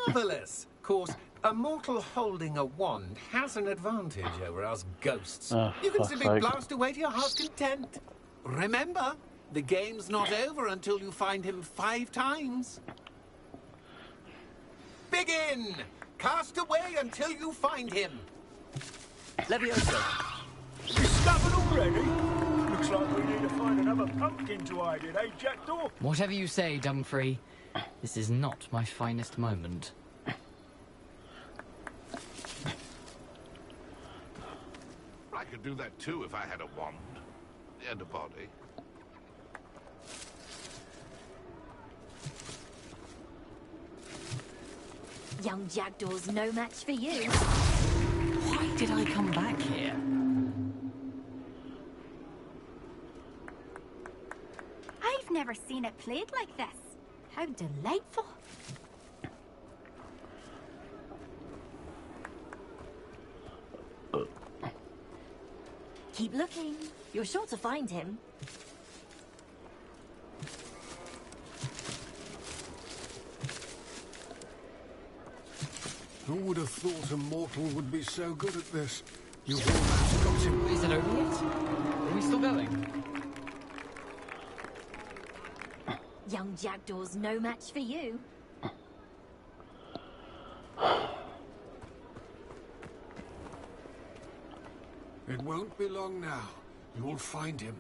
Marvellous! Of course, a mortal holding a wand has an advantage over us ghosts. You can simply blast away to your heart's content. Remember, the game's not over until you find him 5 times. Begin! Cast away until you find him. Leviosa. Discovered already? Looks like we need to find another pumpkin to hide in, eh, Jackdaw? Whatever you say, Dumfrey. This is not my finest moment. Right. could do that too if I had a wand and a body. Young Jackdaw's no match for you. Why did I come back here? I've never seen it played like this. How delightful. Keep looking. You're sure to find him. Who would have thought a mortal would be so good at this? You've almost got him. Is it over yet? Are we still going? Young Jackdaw's no match for you. It won't be long now. You'll find him.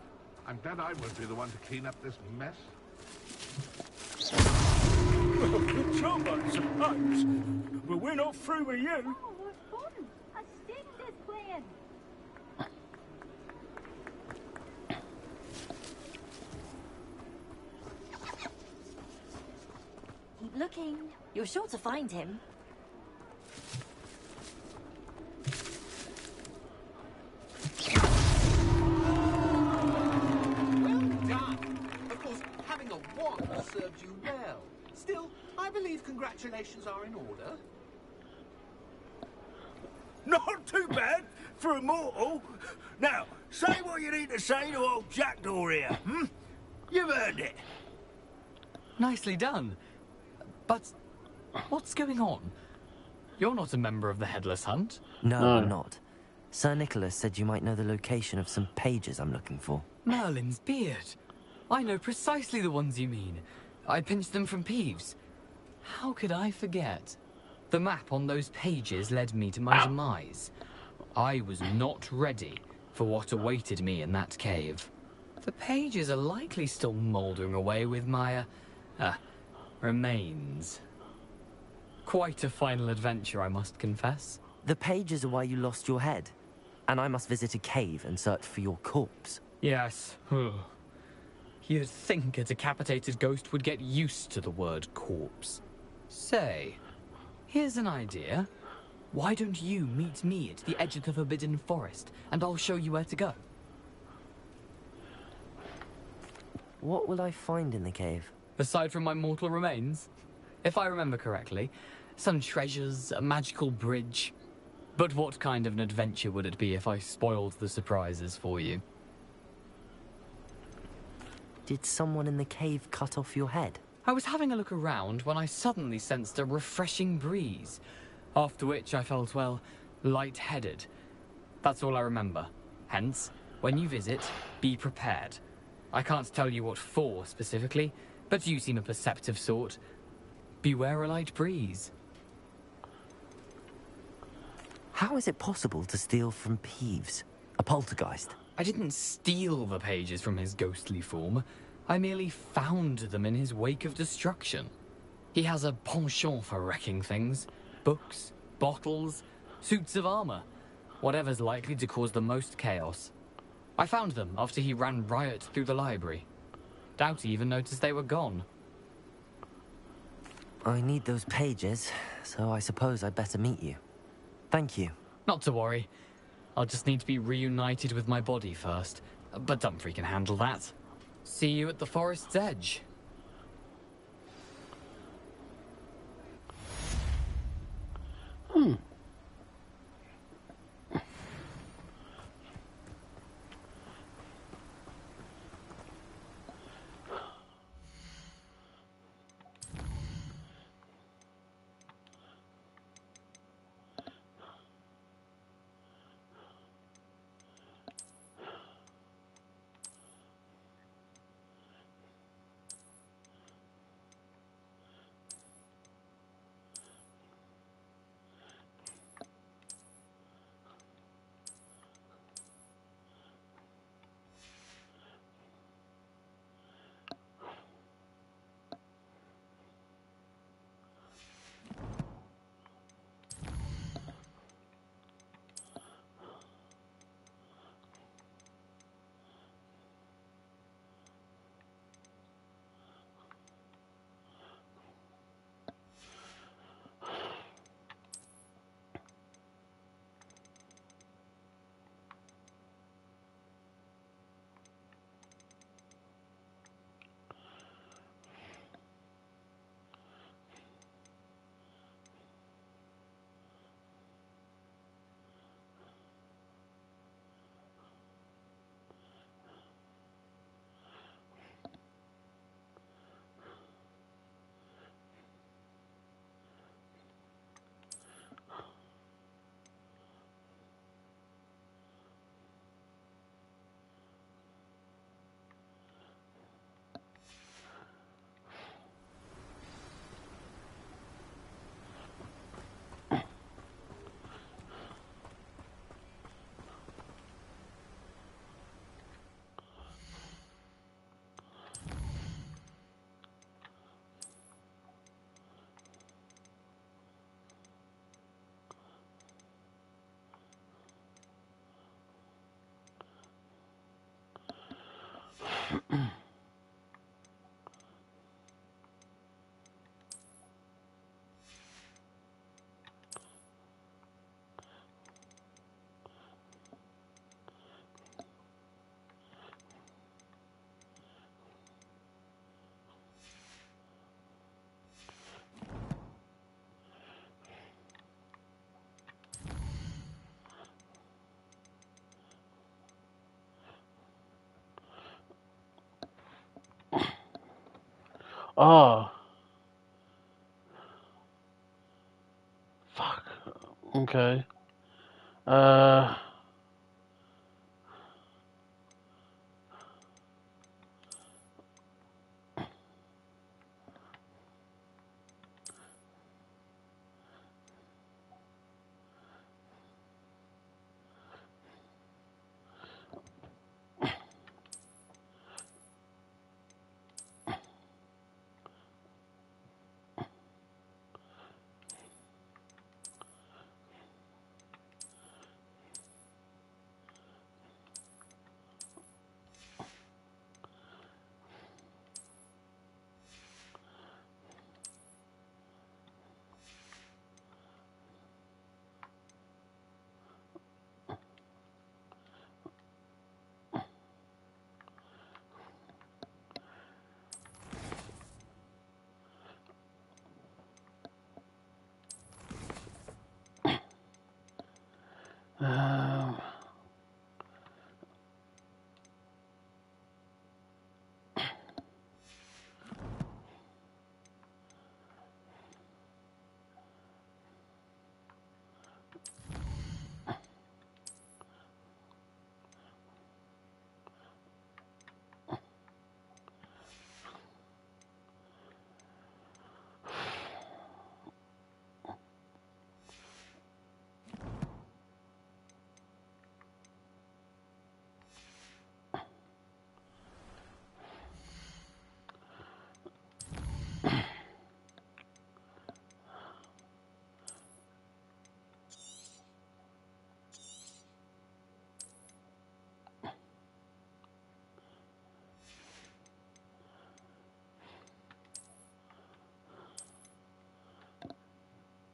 I'm glad I won't be the one to clean up this mess. Well, good job, I suppose. But we're not through with you. Oh, what fun! A sting is playing. Keep looking. You're sure to find him. Well done. Of course, having a wand served you well. Still, I believe congratulations are in order. Not too bad for a mortal. Now, say what you need to say to old Jackdaw here, hmm? You've earned it. Nicely done. But what's going on? You're not a member of the Headless Hunt. No, I'm not. Sir Nicholas said you might know the location of some pages I'm looking for. Merlin's beard. I know precisely the ones you mean. I pinched them from Peeves. How could I forget? The map on those pages led me to my demise. I was not ready for what awaited me in that cave. The pages are likely still mouldering away with my, remains. Quite a final adventure, I must confess. The pages are why you lost your head, and I must visit a cave and search for your corpse. Yes. You'd think a decapitated ghost would get used to the word corpse. Say, here's an idea. Why don't you meet me at the edge of the Forbidden Forest, and I'll show you where to go? What will I find in the cave? Aside from my mortal remains? If I remember correctly, some treasures, a magical bridge. But what kind of an adventure would it be if I spoiled the surprises for you? Did someone in the cave cut off your head? I was having a look around when I suddenly sensed a refreshing breeze, after which I felt, well, lightheaded. That's all I remember. Hence, when you visit, be prepared. I can't tell you what for specifically, but you seem a perceptive sort. Beware a light breeze. How is it possible to steal from Peeves, a poltergeist? I didn't steal the pages from his ghostly form. I merely found them in his wake of destruction. He has a penchant for wrecking things. Books, bottles, suits of armor. Whatever's likely to cause the most chaos. I found them after he ran riot through the library. Doubt he even noticed they were gone. I need those pages, so I suppose I'd better meet you. Thank you. Not to worry. I'll just need to be reunited with my body first. But Dumfries can handle that. See you at the forest's edge. Oh. Fuck. Okay.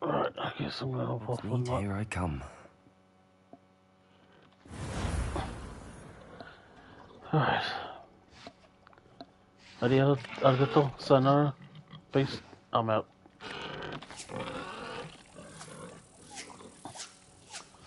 Alright, I guess I'm gonna hop off on that. Here I come. Alright. Arigato, sayonara. Peace. I'm out.